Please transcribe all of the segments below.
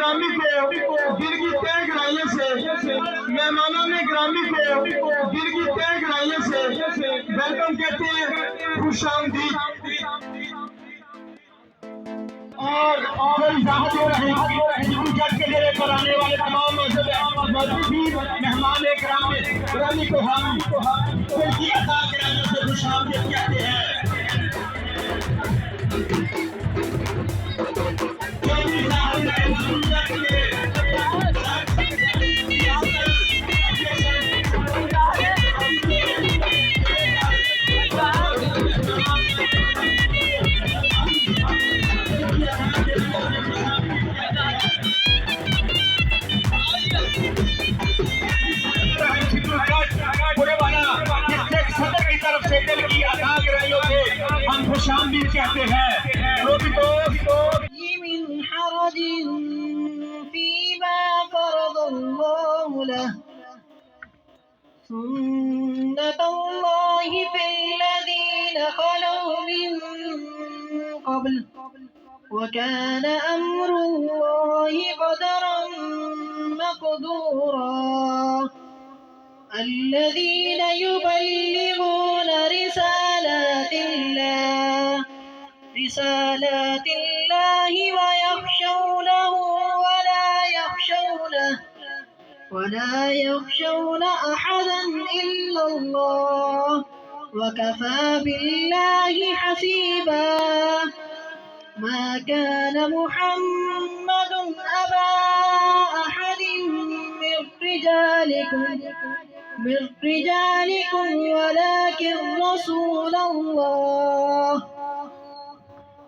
ग्रामी को दिल की तय गहराइयों से, मेहमानों ने ग्रामी को दिल की तय गहराइयों से वेलकम कहते हैं, खुश आमदीद। और इजाजत हो रही के लिए कराने वाले तमाम मेहमान ग्रामी को हम उनकी अदा गिराने से खुश आमदीद कहते हैं। हम खुशामदीद कहते हैं। من حرج فيما فرض الله له سنة الله في الذين خلوا من قبل وكان أمر الله قدرا مقدورا الذين يبلغون رسالات الله ويخشونه ولا يخشون أحدا إلا الله وكفى بالله حسيبا ما كان محمد أبا أحد من رجالكم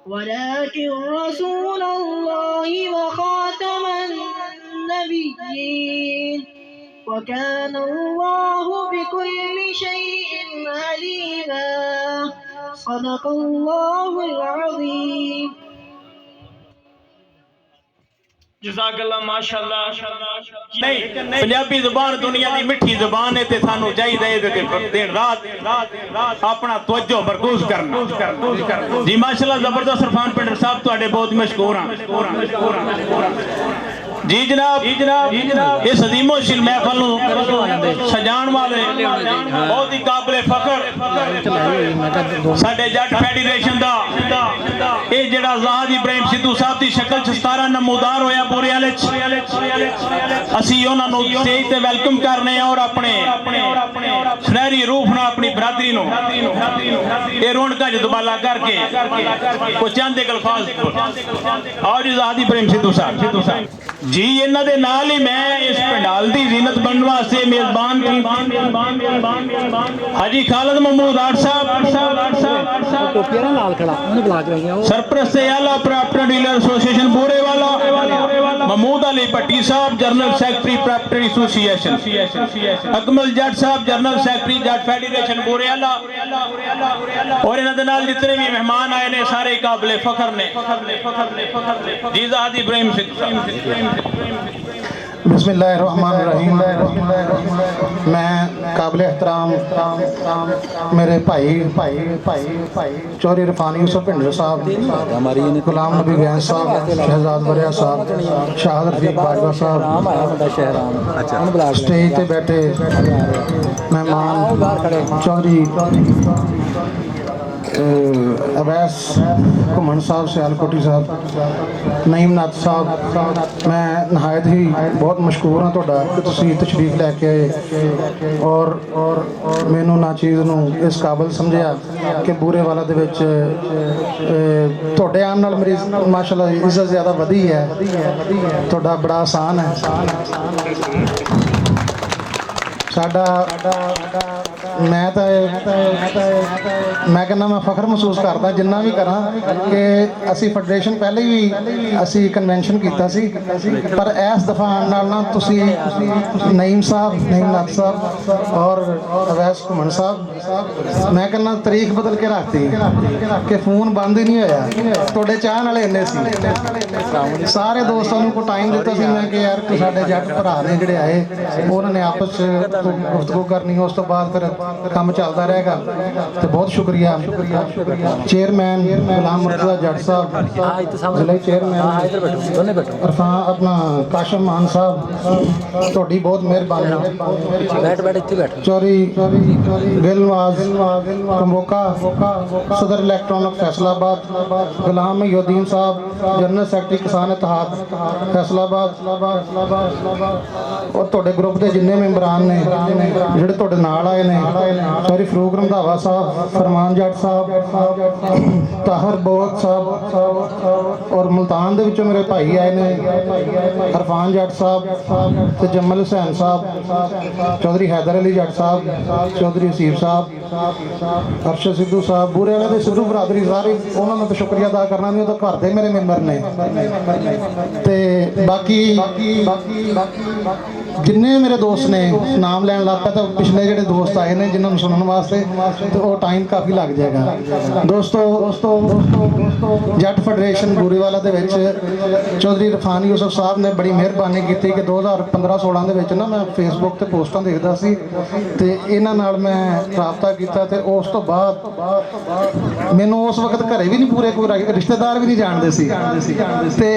ولكن رسول الله وخاتم النبيين وكان الله بكل شيء عليما صدق الله العظيم जज़ाकल्लाह माशाअल्लाह। नहीं पंजाबी जुबान दुनिया की मिठी जुबान है ते सानू चाहिए दिन रात अपना तवज्जो मरकूज करना जी। माशाअल्लाह जबरदस्त इरफान पिंडर साहब तुहाडे बहुत मशहूर हैं जी जनाब। इस अजीमोशिल महफल सजाण वाले बहुत ही काबिले फखर साडे जट फेडरेशन दा ये जिहड़ा आज़ाद इब्राहिम सिद्धू साहब की शक्ल च 17 नमूदार होया पूरे वाले असी उन्हां नूं स्टेज ते वेलकम करने और अपने सुनहरी रूह नाल अपनी बरादरी नूं ये रौनकां च दुबाला करके कुछ चंद अल्फाज और आज़ाद इब्राहिम सिद्धू साहब जी। इन्हां दे नाल ही मैं इस पंडाल की जीनत बनने वास्ते मेजबान हाजी खालिद महमूद आठ साहब सरपरस्त आला property dealer association Burewala, Mahmood Ali Bhatti साहब general secretary property association, Akmal Jat साहब general secretary Jat federation Burewala और इन्हां दे नाल जितने भी मेहमान आए ने सारे काबिले फखर ने जी। आज़ाद इब्राहिम बिस्मिल्लाहिर्रहमानिर्रहीम। मैं काबिल एहतराम मेरे भाई चौधरी इरफान यूसुफ भिंडर साहब, गुलाम नबी गैस साहब, शहजाद वरिया साहब, शाहद रफीक बाजवा साहब, स्टेज पे बैठे मेहमान चौधरी अवैस घुमन साहब, सियालकोटी साहब, नईम नाथ साहब, मैं नहायत ही बहुत मशहूर हाँ तुहाडा कि तुसीं तशरीफ लैके आए और मैनू ना चीज़ नूं इस काबिल समझिया कि बूरेवाला दे विच तुहाडे आउण नाल मेरी माशाअल्लाह इज्जत ज़्यादा वधी है। तुहाडा बड़ा आसान है साडा। मैं कहना मैं फखर महसूस करता जिन्ना भी करा कि असी फेडरेशन पहले भी असी कन्वेंशन किया सी, पर इस दफा आने नाल ना तुसी नईम नाथ साहब और अवैस घुमन साहब मैं कहना तारीख बदल के रखती कि फोन बंद ही नहीं होया। तुहाडे चाहण वाले इन्ने सी, सारे दोस्तों को टाइम दिता सी मैं कि यार साडे जट भरा ने जिहड़े आए उन्होंने आपस गुफ्तगू करनी, उस तो बाद फिर ਕੰਮ ਚੱਲਦਾ ਰਹੇਗਾ ਤੇ ਬਹੁਤ ਸ਼ੁਕਰੀਆ ਚੇਅਰਮੈਨ ਗੁਲਾਮ ਮੁਰਤਜ਼ਾ ਜੱਟ ਸਾਹਿਬ ਜ਼ਿਲ੍ਹੇ ਚੇਅਰਮੈਨ ਇਰਫਾਨ ਆਪਣਾ ਕਾਸ਼ਮ ਮਾਨ ਸਾਹਿਬ ਤੁਹਾਡੀ ਬਹੁਤ ਮਿਹਰਬਾਨੀ ਚੌਰੀ ਗਿਲਨਵਾਜ਼ ਕੰਬੋਕਾ सदर इलेक्ट्रॉनिक फैसलाबाद गुलाम मोहद्दीन साहब जनरल सैकटरी किसान इत्तेहाद फैसलाबाद और तुहाडे ग्रुप के जिन्ने मैंबरान ने जिहड़े तुहाडे नाल आए ने सॉरी फरूक रंधावा साहब फरमान जट साहब ताहर बोहत साहब और मुल्तान दे विचों मेरे भाई आए ने इरफान जट साहब ते जमल हुसैन साहब चौधरी हैदर अली जट साहब चौधरी हसीब साहब अरशद सिद्धू साहब बूरे वाले दे सिद्धू बरादरी सारे उन्होंने तो शुक्रिया अदा करना नहीं, वो तो घर दे मेरे मैंबर ने ते बाकी जिन्ने मेरे दोस्त ने नाम लैन लग पाए तो पिछले जोड़े दोस्त आए ने जिन्होंने सुनने वास्ते तो वो टाइम काफ़ी लग जाएगा। दोस्तों जट फेडरेशन बूरीवाला दे विच चौधरी इरफान यूसुफ साहब ने बड़ी मेहरबानी की कि 2015-16 दे विच ना मैं फेसबुक ते पोस्टां देखदा सी ते इन्हां नाल मैं राबता कीता ते उस तो बाद मैनूं उस वक्त घरे भी नहीं पूरे कोई रिश्तेदार भी नहीं जानते सी ते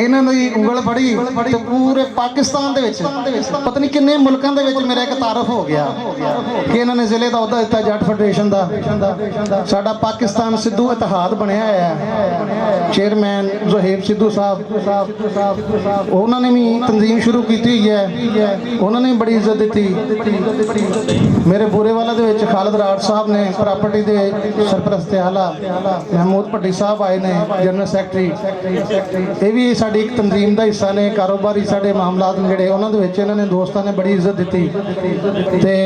इन्हां दी उंगल फड़ी ते पूरे पाकिस्तान दे विच पता नहीं किन्ने मुल्कों के मेरा एक तारफ हो गया कि इन्होंने जिले का अहदा दिता जट फेडरेशन का। साडा पाकिस्तान सिद्धू इत्तेहाद बनया है चेयरमैन ज़हीब सिद्धू साहब उन्होंने भी तंजीम शुरू की हुई है, उन्होंने बड़ी इज्जत दी। मेरे बूरेवाला दे खालिद राठ साहब ने प्रॉपर्टी के सरपरस्त आला महमूद भट्टी साहब आए ने जनरल सैकटरी ये भी साडी एक तंजीम का हिस्सा ने कारोबारी साडे मामलात ने जिहड़े उन्हां दे विच इन्हां ने दोस्तां ने बड़ी इज्जत दी ते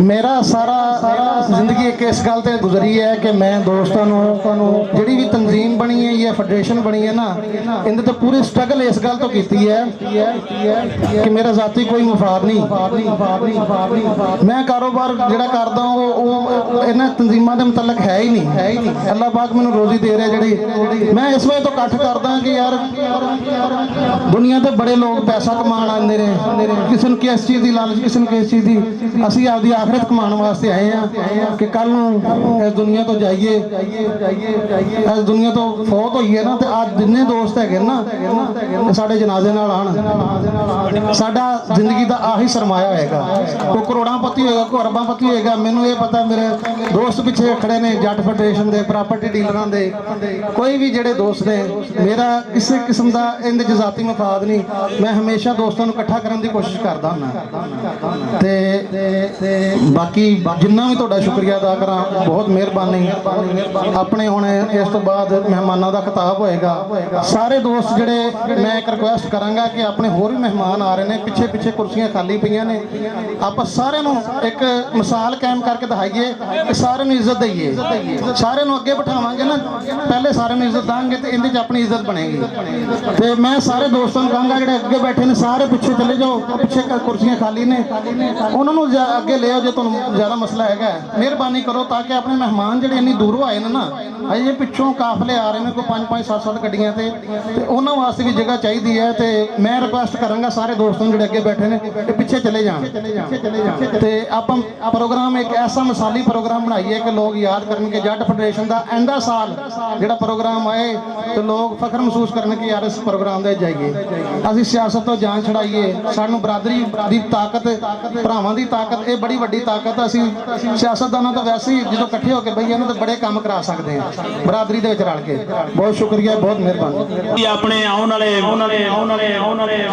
मेरा सारा जिंदगी एक इस गल ते गुजरी है कि मैं दोस्तां नूं जिहड़ी भी तंजीम बनी है या फेडरेशन बनी है ना इहदे ते पूरी स्ट्रगल इस गल तो कीती है कि मेरा जाती कोई मफाद नहीं, मैं कारोबार जिहड़ा करदा वो इन्हां तंजीमां दे मुतलक है ही नहीं। अल्लाह पाक मैनूं रोजी दे रहा जिहड़ी मैं इस वजह तो इकट्ठ करदा कि यार दुनिया ते बड़े लोग पैसा कमान आते हैं, किसी ने किस चीज़ की लालच किसी ने किस चीज़ की असी आपकी आखिरत कमाने वास्ते आए हैं कि कल इस दुनिया तो जाइए इस दुनिया तो फौत हुई है ना तो आज जिन्ने दोस्त है ना साढ़े जनाजे नाल आन साडा जिंदगी का आही सरमाया होएगा। कोई करोड़ांपति होएगा कोई अरबांपति होएगा, मैनूं ये पता मेरे दोस्त पिछे खड़े ने जट फेडरेशन के प्रॉपर्टी डीलरां दे कोई भी जिहड़े दोस्त ने मेरा किसी किस्म का इहदे च जाती मफाद नहीं, मैं हमेशा दोस्तों को इकट्ठा करने की कोशिश करता हूँ ते बाकी जिन्ना भी तुहाडा शुक्रिया अदा करा बहुत मेहरबानी। अपने हुण इस तो बाद मेहमानों का खिताब होएगा, सारे दोस्त जिहड़े मैं एक रिक्वेस्ट करांगा कि अपने होर भी मेहमान आ रहे हैं पिछे पिछे कुर्सियां खाली पईयां ने आप सारे एक मिसाल कायम करके दिखाइए कि सारे इज्जत दईए, सारे अगे बिठावांगे ना पहले सारे इज्जत देंगे तो इहदे च अपनी इज्जत बनेगी। तो मैं सारे दोस्तों को कहूँगा जिहड़े अगे बैठे ने सारे पिछे चले जाओ, पिछे कुर्सियां खाली ने उन्होंने अगे ले आओ जो तुम ज़्यादा मसला है मेहरबानी करो ताकि अपने मेहमान जिहड़े इन्नी दूरों आए ना अजे पिछों काफले आ रहे हैं कोई 5-5 7-7 गड्डियां ते उन्होंने वास्ते भी जगह चाहिए है तो मैं रिक्वेस्ट करांगा सारे दोस्तों जिहड़े अगे बैठे ने पिछे चले जान ते आप प्रोग्राम एक ऐसा मिसाली प्रोग्राम बनाइए कि लोग याद करनगे जट फेडरेशन का एंदा साल जिहड़ा प्रोग्राम आए तो लोग फख्र महसूस करन कि यार इस प्रोग्राम दे जाइए असीं सियासत तो जान छड़ाइए, सानू बरादरी की ताकत भरावां की ताकत ये बड़ी वड्डी ताकत असीं सियासतदानां तो वैसे ही जो इकट्ठे होकर बईए ना तो बड़े काम करा सकते हैं बरादरी दे विच रल के। बहुत शुक्रिया बहुत मेहरबानी। अपने आने वाले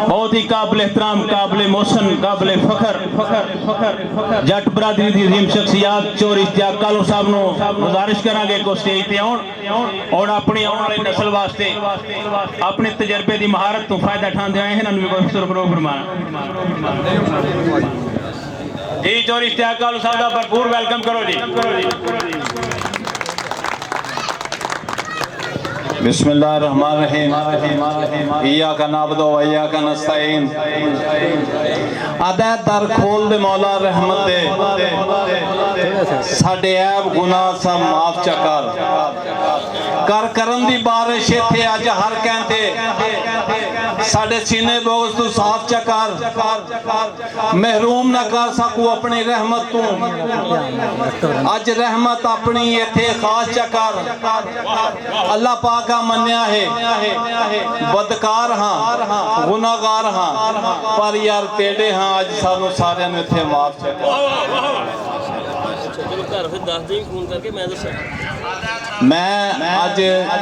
बहुत ही काबिल एहतराम काबिल मोहसन काबिल फखर जट बरादरी की अजीम शख्सियत चौधरी इश्तियाक कालू साहब नूं गुजारिश करांगे को स्टेज ते आउण और अपनी आने वाली नस्ल वास्ते अपने तजर्बे की महारत तो फायदा उठाते आए हैं जी। चौधरी इश्तियाक कालू साहब का भरपूर वेलकम करो जी। बिस्मिल्लाहिर्रहमानिर्रहीम इय्याका नअबुदु व इय्याका नस्तईन अदा दर खोल दे मौला रहमत दे साडे ऐब गुनाह सब माफ चकर कर करम दी बारिश इत्थे अज हर कहते साडे सीने बोझ तू साफ चकार, महरूम ना कर सकू अपनी रहमत तू। अज रहमत अपनी इथे खास चकार। अल्लाह पाक मन्या है बदकार हाँ गुनाहगार हाँ, पर यार तेरे हाँ अज सानू सारियां नूं इथे माफ चकार। घर फिर दस दिन फोन करके मैं दसा मैं अज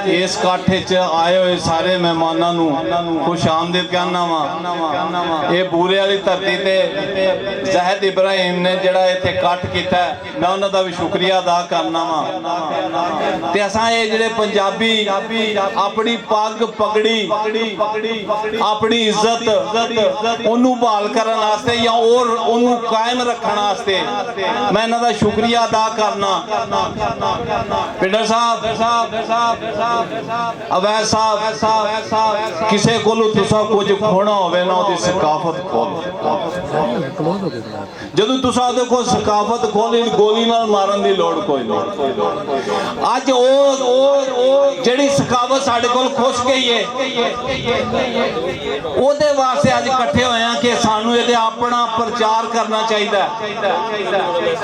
इस काठे च आए हुए सारे मेहमानों नूं खुश आमदीद कहना वा। ये बूरे वाली धरती ते ज़ाहिद इब्राहिम ने जिहड़ा इत्थे कट कीता मैं उन्हां दा भी शुक्रिया अदा करना वा। ते असां ये जिहड़े पंजाबी अपनी पग पगड़ी अपनी इज्जत ओनू बहाल करन वास्ते या और ओनू कायम रखण वास्ते मैं इन्हां दा शुक्रिया अदा करना। पिंडर साहब अवैध साहब किसी को तुसा कुछ खोना होवे ना उहदी सकाफत खोल। जदों तुसा उहदे कोल सकाफत खोली गोली नाल मारन दी लोड़ कोई नहीं। अज ओ जिहड़ी सकाफत साडे कोल खुश गई है ओहदे वास्ते अज इकट्ठे होए हां कि सानू इहदे अपना प्रचार करना चाहिए,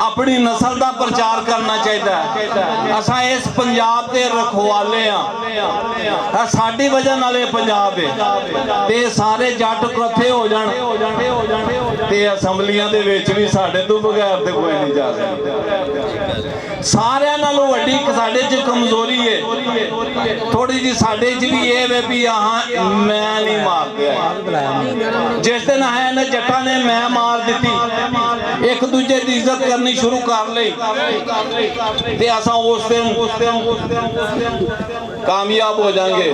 अपनी नस्ल का प्रचार करना चाहिए। असां इस पंजाब के रखवाले हाँ, साडी वजह नाल पंजाब है ते सारे जट इकट्ठे हो जाण ते असैम्बलियां दे विच भी साडे तो बगैर ते कोई नहीं जा सकदा। सारियां नालों वड्डी साडे च कमजोरी है थोड़ी जी साडे च भी ये वे भी हाँ मैं नहीं मार गया। जिस दिन है ना जट्टां ने मैं मार दी एक दूजे की इज्जत करनी शुरू कर ली ते असां उस दिन कामयाब हो जाएंगे।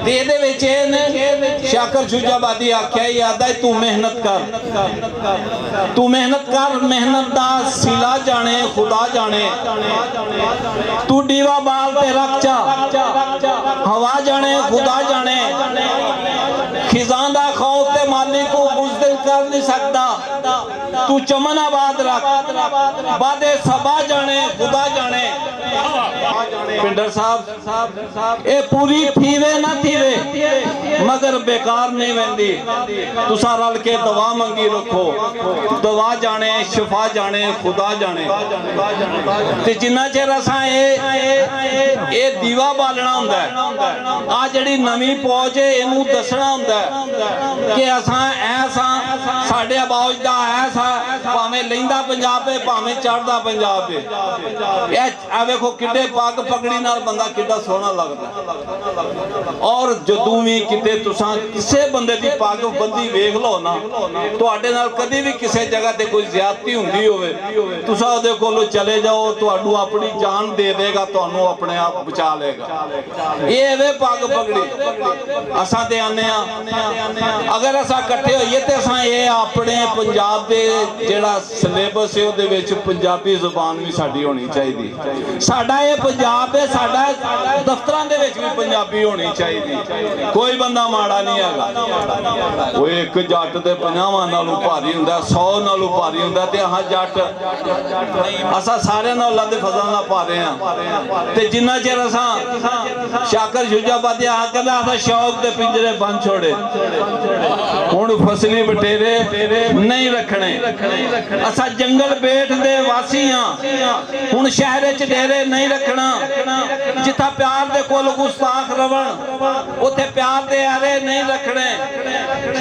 ते इहदे विच शाकर शुजाबादी आख्या याद है तू मेहनत कर, तू मेहनत कर, मेहनत दा सिला जाने खुदा जाने। तू दीवा बाल ते रख चा हवा जाने खुदा जाने। खिजां दा खौफ ते मालिक को बुज़दिल कर नहीं सकता। तू चमन आबाद रख बादे सबा जाने खुदा जाने। पिंडर साहब ये पूरी थीवे ना थीवे मगर बेकार नहीं वेंदी। तुसा रल के दवा मंगी रखो, दवा जाने शिफा जाने खुदा जाने। ते जिन्ना चिर असां ये दीवा बालना हुंदा है आ जिहड़ी नवीं पौज है इनू दसना हुंदा है कि असां ऐसा साडे आवाज़ दा ऐसा भावें लैंदा पंजाब है भावें चढ़दा पंजाब है। आ वेखो किड्डे पग पगड़ी नाल बंदा किड्डा सोहना लगदा। और जदों भी किते तुसां किसे बंदे दी पग बंदी वेख लो ना तुहाडे नाल कदी भी किसे जगह ते कोई ज्यादती हुंदी होवे तुसां ओहदे कोलों चले जाओ तुहाडू अपनी जान दे देगा, तुहानू अपने आप बचा लेगा। ये वे पग पगड़ी असां ते आने अगर असां इकट्ठे होइए ते असां ये अपने पंजाब दे जिहड़ा सिलेबस है ओहदे विच पंजाबी जुबान भी साडी होनी चाहिए। साडा ये पंजाब है साडा दफ्तरां दे विच भी पंजाबी होनी चाहिए। कोई बंदा माड़ा नहीं हैगा। वो एक जट ते 50 नालों भारी हुंदा 100 नालों भारी हुंदा ते हाँ जट असां सारियां नाल अल्लाह दे फज़ल नाल भारे हां। ते जिन्ना चिर असां शाकर शुजाबादी आ कहंदा असां शौक दे पिंजरे बंद छोड़े हुण फसली बटेरे नहीं रखने। असां जंगल बेट दे वासी हां हुण शहर च डेरे नहीं रखना। जिथा प्यार दे कोल गुस्ताख रवण उथे प्यार दे आरे नहीं रखने।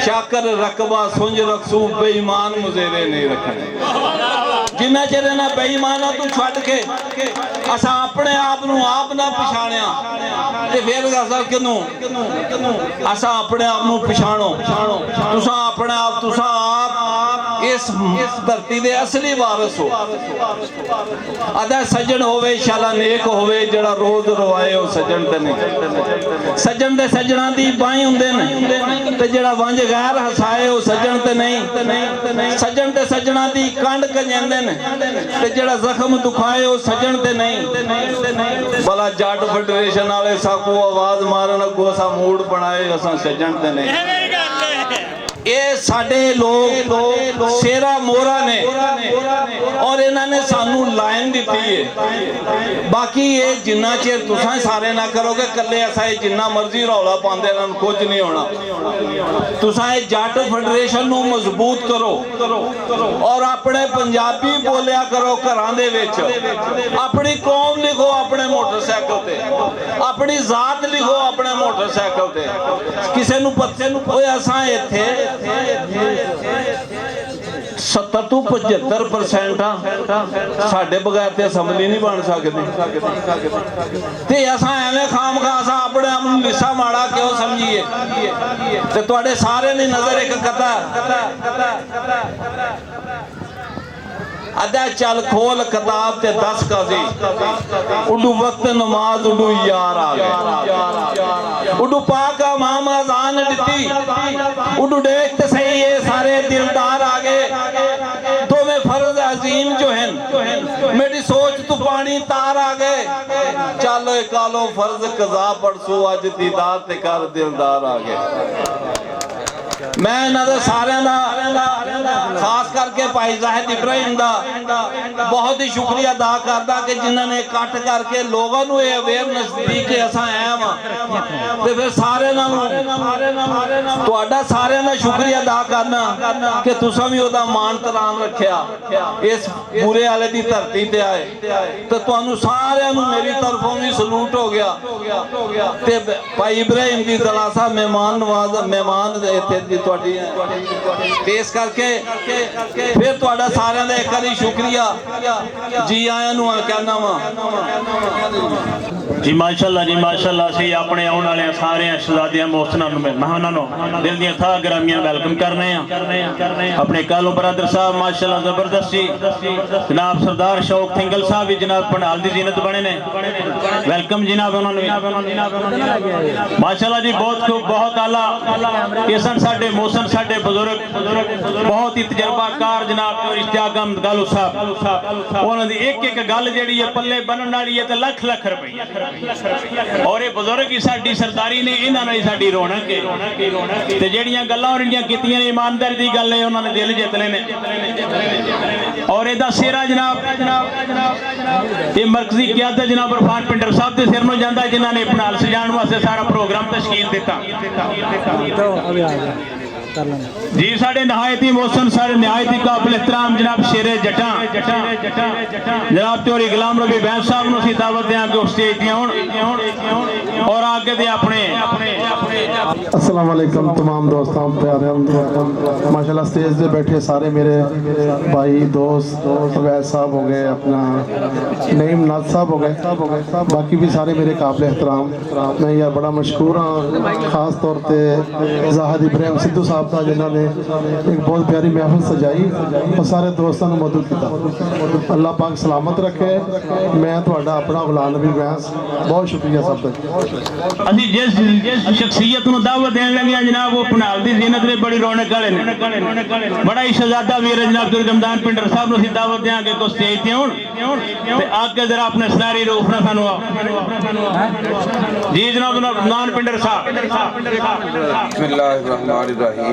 शाकर रकबा सुंज रखसू बेईमान मुजेरे नहीं रखने। जिन्ना चिर ना बेईमाना तू छड्ड के असां अपने आप नू आप ना पछाणिया ते फिर असां किनू असां अपने आप नू पछाणो। तुसां अपने आप तुसां आप इस धरती दे असली वारिस हो। अदा सज्जन होवे शाला नेक होवे जड़ा रोज रवाए हो सज्जन ते नहीं। सज्जन दे सज्जना दी बाहीं हुंदे ने ते जड़ा वंज गैर हसाए हो सज्जन ते नहीं। सज्जन ते सज्जना दी कंड कंजेंदे ने ते जड़ा जख्म दुखाए हो सज्जन ते नहीं। भला जट फेडरेशन वाले साकू आवाज मारन को सा मूड बनाए असां सज्जन ते नहीं। ये साडे लोग शेरा मोरा ने और और इन्होंने सानू लाइन दी है। बाकी ये जिन्ना चेर तुसां सारे ना करोगे कल्ले असा जिन्ना मर्जी रौला पाते कुछ नहीं होना। तुसां जट फेडरेशन नू मजबूत करो और अपने पंजाबी बोलिया करो घरां दे विच, अपनी कौम लिखो अपने मोटरसाइकिल ते, अपनी जात लिखो अपने मोटरसाइकिल ते। किसी नू पत्ते नू असां इत्थे 70 ਤੋਂ 75% साढ़े बगैर ते असैम्बली नहीं बन सकती। ते असां एवें खाम खा असां अपने आप नूं लिस्सा माड़ा क्यों समझिए? ते तुहाडे सारे दी नज़र एक कथा अदा चल खोल किताब ते 10 काजी उडू वक्त नमाज उडू यार आ गए उडू पाक इमाम अजान दिती उडू देख ते सही ये सारे दिलदार आ गए। तो में फर्ज अजीम जो है मेरी सोच तू पानी तार आ गए। चलो कालो फर्ज कजा पड़सू अज दीदार ते कर दिलदार आ गए। मैं इन्होंने सारे खास करके भाई जाहिद इब्राहिम का बहुत ही शुक्रिया अदा करता कि जिन्होंने इकट्ठ करके लोगों को ये अवेयरनेस दी कि असां आए हाँ। तो फिर सारे तुहाडा सारे का शुक्रिया अदा करना कि तुसां भी उसका मान तराम रखिया, इस बुरे वाले की धरती ते आए। तो तुहानू सारे मेरी तरफों भी सलूट हो गया। ते भाई इब्राहिम की दलासा मेहमान नवाज मेहमान इत्थे इस करके फिर तुहाडा सारिਆਂ ਦਾ एक बार शुक्रिया जी आया नूं कहना वा जी माशाअल्लाह सी अपने आने वाले सारे शहजादियां मोहसना मेहमानां नूं दिल दी थाह ग्रामियां वेलकम करने अपने कालो बरदर साहब माशाअल्लाह जबरदस्त जी। जनाब सरदार शौक थिंगल साहब भी जनाब पंडाल दी जीनत बने ने वेलकम जनाब उन्होंने माशाअल्लाह जी बहुत खूब बहुत आला। ये सन साडे मोहसन साडे बुजुर्ग बहुत ही तजर्बाकार जनाब इश्तियाक अहमद गालू साहब उन्होंने दी एक एक गल जिहड़ी है पल्ले बनन वाली है ते लख लख रुपया और ये बुजुर्ग ही साडी सरदारी ने इन्हां नाल ही साडी रौनक है ते जिहड़ियां गल्लां उन्हां कीतियां ने ईमानदारी दी गल है उन्होंने दिल जित लेने और इहदा सिरा जनाब ये मरकजी क़यादत जनाब इरफान पिंडर साहब दे सिर नूं जांदा जिन्हां ने पंडाल सजाउण वास्ते सारा प्रोग्राम तशकील दिता। जी साढ़े नहायती मोहसन सारे नहायती काबिल एहतराम जनाब शेरे जटा जनाब त्योरी गुलाम रबी बैन साहब नूं असीं दावत दें कि स्टेज ते आउण और आगे दे अपने अस्सलाम वालेकुम तमाम दोस्तों प्यारे माशाल्लाह स्टेज पे बैठे सारे मेरे भाई दोस्त अवैस साहब हो गए, अपना नईम नाथ साहब हो गए, बाकी भी सारे मेरे काबिल एहतराम। मैं यार बड़ा मशहूर हाँ खास तौर पर जाहिद इब्राहिम सिद्धू साहब का जिन्होंने एक बहुत प्यारी महफिल सजाई और सारे दोस्तों को मदद किया। अल्लाह पाक सलामत रखे। मैं थोड़ा अपना गुलाम नबी बैस बहुत शुक्रिया सब तक। असी जिस शख्सियत को दावत देने लगे जनाब वो पंडाल दी जीनत ने बड़ी रौनक वाले ने बड़ा ही शहजादा वीर जनाब दुर्गमदान पिंडर साहब को दावत देंगे को स्टेज ते आउण ते आगे जरा अपने सनारी रूप ना सानू जी जनाब दुर्गमदान पिंडर साहब। बिस्मिल्लाहिर्रहमानिर्रहीम।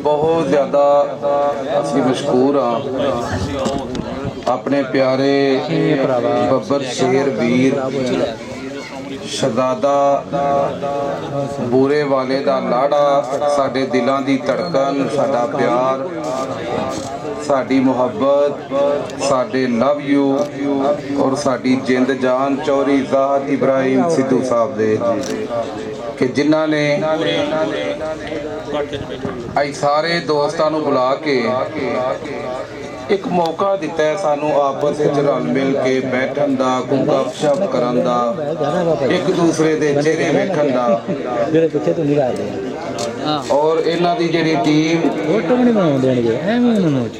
बहुत ज़्यादा असी मशहूर हाँ अपने प्यारे बब्बर शेर वीर शहजादा बूरे वाले दा लाड़ा साडे दिलों की धड़कन साडा प्यार साडी मुहब्बत साडे लव यू और साडी जिंद जान चौरी जाहिद इब्राहिम सिद्धू साहब दे कि जिन्हां ने आई सारे दोस्तां नूं बुला के एक मौका दिता है सानू आपस विच रल मिल के बैठन दा गपशप करन दा एक दूसरे दे चेहरे वेखण दा और इन्हां दी जिहड़ी टीम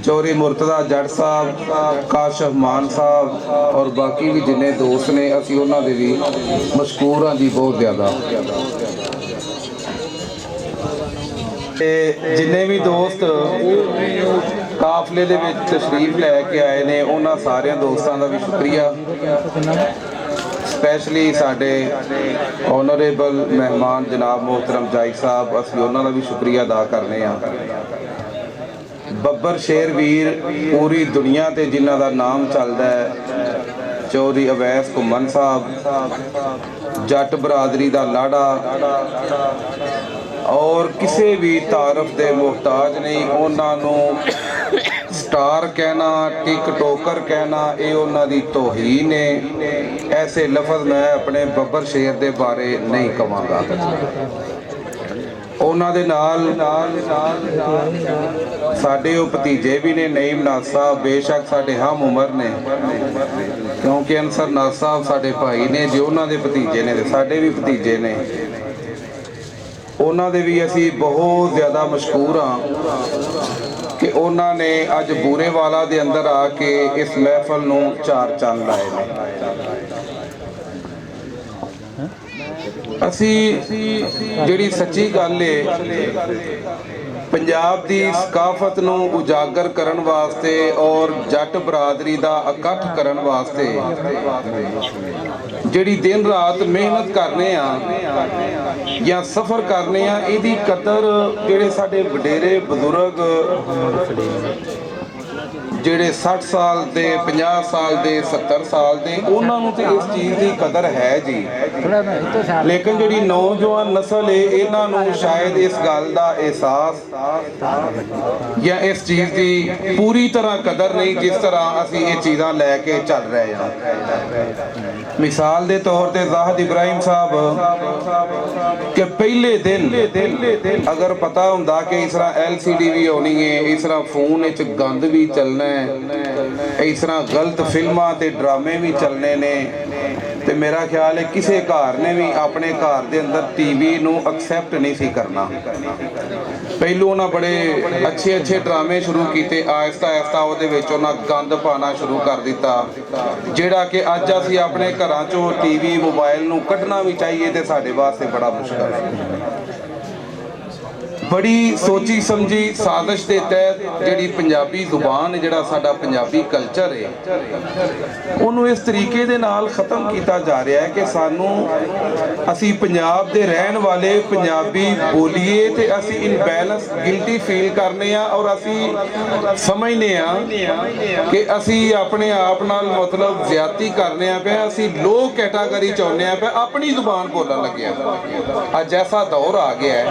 चौरी मुर्तदा जट साहब काशिफ मान साहब और बाकी भी जिन्ने दोस्त ने असी उन्हां दे भी मशकूर हाँ जी बहुत ज़्यादा। जिन्ने भी दोस्त काफले दे विच तशरीफ लैके आए ने उन्हां सारे दोस्तों का भी शुक्रिया। स्पैशली साडे ऑनरेबल मेहमान जनाब मोहतरम जाहिद साहब असी उन्हां दा भी शुक्रिया अदा करने। ਬੱਬਰ ਸ਼ੇਰ ਵੀਰ ਪੂਰੀ ਦੁਨੀਆ ਤੇ ਜਿਨ੍ਹਾਂ ਦਾ ਨਾਮ ਚੱਲਦਾ ਹੈ, ਚੌਧਰੀ ਅਵੈਸ ਘੁੰਮਣ ਸਾਹਿਬ, ਜੱਟ ਬਰਾਦਰੀ ਦਾ ਲਾੜਾ, ਔਰ ਕਿਸੇ ਵੀ ਤਾਰਫ ਦੇ ਮੁਹਤਾਜ ਨਹੀਂ। ਉਹਨਾਂ ਨੂੰ ਸਟਾਰ ਕਹਿਣਾ, ਟਿਕਟੋਕਰ ਕਹਿਣਾ, ਇਹ ਉਹਨਾਂ ਦੀ ਤੋਹੀਨ ਹੈ। ਐਸੇ ਲਫ਼ਜ਼ ਮੈਂ ਆਪਣੇ ਬੱਬਰ ਸ਼ੇਰ ਦੇ ਬਾਰੇ ਨਹੀਂ ਕਵਾਂਗਾ। ਉਹਨਾਂ ਦੇ ਨਾਲ ਸਾਡੇ ਉਹ ਭਤੀਜੇ ਵੀ ਨੇ, ਨਈਮ ਨਾਜ਼ ਸਾਹਿਬ, ਬੇਸ਼ੱਕ ਸਾਡੇ ਹਮ ਉਮਰ ਨੇ, ਕਿਉਂਕਿ ਅਨਸਰ ਨਾਜ਼ ਸਾਹਿਬ ਸਾਡੇ ਭਾਈ ਨੇ, ਜੇ ਉਹਨਾਂ ਦੇ ਭਤੀਜੇ ਨੇ ਤੇ ਸਾਡੇ ਵੀ ਭਤੀਜੇ ਨੇ। ਉਹਨਾਂ ਦੇ ਵੀ ਅਸੀਂ ਬਹੁਤ ਜ਼ਿਆਦਾ ਮਸ਼ਕੂਰ ਹਾਂ ਕਿ ਉਹਨਾਂ ਨੇ ਅੱਜ ਬੂਰੇਵਾਲਾ ਦੇ ਅੰਦਰ ਆ ਕੇ ਇਸ ਮਹਿਫਲ ਨੂੰ ਚਾਰ ਚੰਨ ਲਾਏ ਨੇ। ਅਸੀਂ ਜਿਹੜੀ ਸੱਚੀ ਗੱਲ ਹੈ, ਪੰਜਾਬ ਦੀ ਸਕਾਫਤ ਨੂੰ ਉਜਾਗਰ ਕਰਨ ਵਾਸਤੇ ਔਰ ਜੱਟ ਬਰਾਦਰੀ ਦਾ ਇਕੱਠ ਕਰਨ ਵਾਸਤੇ ਜਿਹੜੀ ਦਿਨ ਰਾਤ ਮਿਹਨਤ ਕਰਨੇ ਆ ਜਾਂ ਸਫ਼ਰ ਕਰਨੇ ਆ, ਇਹਦੀ ਕਦਰ ਜਿਹੜੇ ਸਾਡੇ ਵਡੇਰੇ ਬਜ਼ੁਰਗ ਜਿਹੜੇ 60 ਸਾਲ ਦੇ, 50 ਸਾਲ ਦੇ, 70 ਸਾਲ ਦੇ, ਉਹਨਾਂ ਨੂੰ ਤੇ ਇਸ ਚੀਜ਼ ਦੀ ਕਦਰ ਹੈ ਜੀ। ਲੇਕਿਨ ਜਿਹੜੀ ਨੌਜਵਾਨ ਨਸਲ ਹੈ, ਇਹਨਾਂ ਨੂੰ ਸ਼ਾਇਦ ਇਸ ਗੱਲ ਦਾ ਅਹਿਸਾਸ ਜਾਂ ਇਸ ਚੀਜ਼ ਦੀ ਪੂਰੀ ਤਰ੍ਹਾਂ ਕਦਰ ਨਹੀਂ, ਜਿਸ ਤਰ੍ਹਾਂ ਅਸੀਂ ਇਹ ਚੀਜ਼ਾਂ ਲੈ ਕੇ ਚੱਲ ਰਹੇ ਹਾਂ। ਮਿਸਾਲ ਦੇ ਤੌਰ ਤੇ ਜ਼ਾਹਿਦ ਇਬਰਾਹਿਮ ਸਾਹਿਬ ਕਿ ਪਹਿਲੇ ਦਿਨ ਅਗਰ ਪਤਾ ਹੁੰਦਾ ਕਿ ਇਸ ਤਰ੍ਹਾਂ LCD ਵੀ ਹੋਣੀ ਹੈ, ਇਸ ਤਰ੍ਹਾਂ ਫੋਨ ਵਿੱਚ ਗੰਦ ਵੀ ਚੱਲਣਾ ਹੈ, ਇਸ ਤਰ੍ਹਾਂ ਗਲਤ ਫਿਲਮਾਂ ਤੇ ਡਰਾਮੇ ਵੀ ਚੱਲਣੇ ਨੇ, ਤੇ ਮੇਰਾ ਖਿਆਲ ਹੈ ਕਿਸੇ ਘਰ ਨੇ ਵੀ ਆਪਣੇ ਘਰ ਦੇ ਅੰਦਰ TV ਨੂੰ ਐਕਸੈਪਟ ਨਹੀਂ ਸੀ ਕਰਨਾ। ਪਹਿਲੋਂ ਉਹਨਾਂ ਬੜੇ ਅੱਛੇ ਡਰਾਮੇ ਸ਼ੁਰੂ ਕੀਤੇ, ਆਹਿਸਤਾ ਆਹਿਸਤਾ ਉਹਦੇ ਵਿੱਚ ਉਹਨਾਂ ਗੰਦ ਪਾਣਾ ਸ਼ੁਰੂ ਕਰ ਦਿੱਤਾ, ਜਿਹੜਾ ਕਿ ਅੱਜ ਅਸੀਂ ਆਪਣੇ ਘਰਾਂ ਚੋਂ TV ਮੋਬਾਈਲ ਨੂੰ ਕੱਢਣਾ ਵੀ ਚਾਹੀਏ ਤੇ ਸਾਡੇ ਵਾਸਤੇ ਬੜਾ ਮੁਸ਼ਕਲ ਹੈ। ਬੜੀ ਸੋਚੀ ਸਮਝੀ ਸਾਜ਼ਿਸ਼ ਦੇ ਤਹਿਤ ਜਿਹੜੀ ਪੰਜਾਬੀ ਜ਼ੁਬਾਨ, ਜਿਹੜਾ ਸਾਡਾ ਪੰਜਾਬੀ ਕਲਚਰ ਹੈ, ਉਹਨੂੰ ਇਸ ਤਰੀਕੇ ਦੇ ਨਾਲ ਖਤਮ ਕੀਤਾ ਜਾ ਰਿਹਾ ਹੈ ਕਿ ਅਸੀਂ ਪੰਜਾਬ ਦੇ ਰਹਿਣ ਵਾਲੇ ਪੰਜਾਬੀ ਬੋਲੀਏ ਤੇ ਅਸੀਂ ਇਨਬੈਲੈਂਸ ਗਿਲਟੀ ਫੀਲ ਕਰਨੇ ਆ, ਔਰ ਅਸੀਂ ਸਮਝਨੇ ਆ ਕਿ ਅਸੀਂ ਆਪਣੇ ਆਪ ਨਾਲ ਮਤਲਬ ਜ਼ਿਆਦਤੀ ਕਰਨੇ ਆ ਪਿਆ, ਅਸੀਂ ਲੋ ਕੈਟਾਗਰੀ ਚਾਹੁੰਦੇ ਆ ਪਿਆ, ਆਪਣੀ ਜ਼ੁਬਾਨ ਬੋਲਣ ਲੱਗਿਆ। ਅੱਜ ਐਸਾ ਦੌਰ ਆ ਗਿਆ ਹੈ,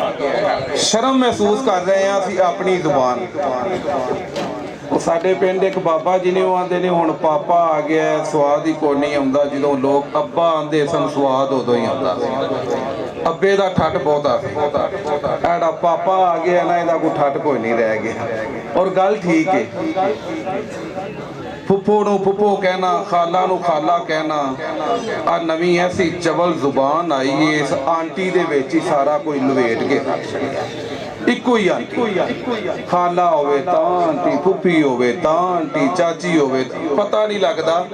ਸ਼ਰਮ ਮਹਿਸੂਸ ਕਰ ਰਹੇ ਹਾਂ ਅਸੀਂ ਆਪਣੀ ਜ਼ੁਬਾਨ। ਉਹ ਸਾਡੇ ਪਿੰਡ ਇੱਕ ਬਾਬਾ ਜੀ ਨੇ, ਉਹ ਆਂਦੇ ਨੇ ਹੁਣ ਪਾਪਾ ਆ ਗਿਆ, ਸਵਾਦ ਹੀ ਕੋਈ ਨਹੀਂ ਆਉਂਦਾ। ਜਦੋਂ ਲੋਕ ਅੱਬਾ ਆਂਦੇ ਸਨ, ਸਵਾਦ ਉਦੋਂ ਹੀ ਆਉਂਦਾ ਸੀ। ਅੱਬੇ ਦਾ ਠੱਠ ਬਹੁਤਾ ਸੀ, ਐਡਾ ਪਾਪਾ ਆ ਗਿਆ ਨਾ, ਇਹਦਾ ਕੋਈ ਠੱਠ ਕੋਈ ਨਹੀਂ ਰਹਿ ਗਿਆ। ਔਰ ਗੱਲ ਠੀਕ ਹੈ, ਫੁੱਫੋ ਨੂੰ ਫੁੱਫੋ ਕਹਿਣਾ, ਖਾਲਾ ਨੂੰ ਖਾਲਾ ਕਹਿਣਾ, ਆ ਨਵੀਂ ਐਸੀ ਚਵਲ ਜ਼ੁਬਾਨ ਆਈ ਹੈ, ਇਸ ਆਂਟੀ ਦੇ ਵਿੱਚ ਹੀ ਸਾਰਾ ਕੋਈ ਲਵੇਟ ਕੇ ਰੱਖ ਛੱਡਿਆ। ਇੱਕੋ ਹੀ ਆਂਟੀ, ਖਾਲਾ ਹੋਵੇ ਤਾਂ ਆਂਟੀ, ਫੁੱਫੀ ਹੋਵੇ ਤਾਂ ਆਂਟੀ, ਚਾਚੀ ਹੋਵੇ, ਪਤਾ ਨਹੀਂ ਲੱਗਦਾ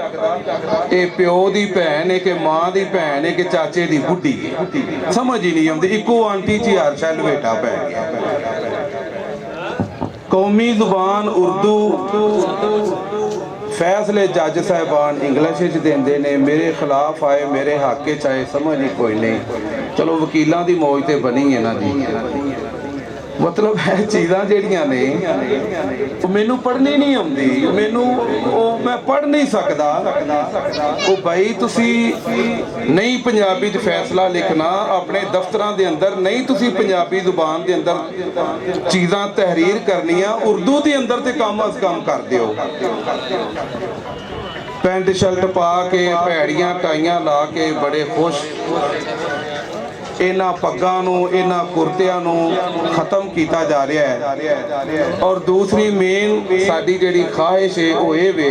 ਇਹ ਪਿਓ ਦੀ ਭੈਣ ਹੈ ਕਿ ਮਾਂ ਦੀ ਭੈਣ ਹੈ ਕਿ ਚਾਚੇ ਦੀ ਬੁੱਢੀ ਹੈ, ਸਮਝ ਹੀ ਨਹੀਂ ਆਉਂਦੀ। ਇੱਕੋ ਆਂਟੀ 'ਚ ਹਰ ਸ਼ੈ ਲਵੇਟਾ ਪੈ ਗਿਆ। ਕੌਮੀ ਜ਼ੁਬਾਨ ਉਰਦੂ, ਫੈਸਲੇ ਜੱਜ ਸਾਹਿਬਾਨ ਇੰਗਲਿਸ਼ ਵਿੱਚ ਦਿੰਦੇ ਨੇ, ਮੇਰੇ ਖਿਲਾਫ ਆਏ, ਮੇਰੇ ਹੱਕ 'ਚ ਆਏ, ਸਮਝ ਹੀ ਕੋਈ ਨਹੀਂ। ਚਲੋ ਵਕੀਲਾਂ ਦੀ ਮੌਜ ਤੇ ਬਣੀ ਹੈ ਨਾ ਜੀ। ਮਤਲਬ ਇਹ ਚੀਜ਼ਾਂ ਜਿਹੜੀਆਂ ਨੇ ਉਹ ਮੈਨੂੰ ਪੜ੍ਹਨੀ ਨਹੀਂ ਆਉਂਦੀ, ਮੈਂ ਪੜ੍ਹ ਨਹੀਂ ਸਕਦਾ। ਉਹ ਭਾਈ ਤੁਸੀਂ ਨਹੀਂ ਪੰਜਾਬੀ 'ਚ ਫੈਸਲਾ ਲਿਖਣਾ ਆਪਣੇ ਦਫ਼ਤਰਾਂ ਦੇ ਅੰਦਰ, ਨਹੀਂ ਤੁਸੀਂ ਪੰਜਾਬੀ ਜ਼ੁਬਾਨ ਦੇ ਅੰਦਰ ਚੀਜ਼ਾਂ ਤਹਿਰੀਰ ਕਰਨੀਆਂ, ਉਰਦੂ ਦੇ ਅੰਦਰ ਤੇ ਕਮ ਅਜ਼ ਕਮ ਕਰ ਦਿਓ। ਪੈਂਟ ਸ਼ਰਟ ਪਾ ਕੇ, ਭੈੜੀਆਂ ਟਾਈਆਂ ਲਾ ਕੇ ਬੜੇ ਖੁਸ਼ ਇਹਨਾਂ ਪੱਗਾਂ ਨੂੰ, ਇਹਨਾਂ ਕੁਰਤਿਆਂ ਨੂੰ ਖਤਮ ਕੀਤਾ ਜਾ ਰਿਹਾ ਹੈ। ਔਰ ਦੂਸਰੀ ਮੇਨ ਸਾਡੀ ਜਿਹੜੀ ਖਾਹਿਸ਼ ਹੈ ਉਹ ਇਹ ਵੇ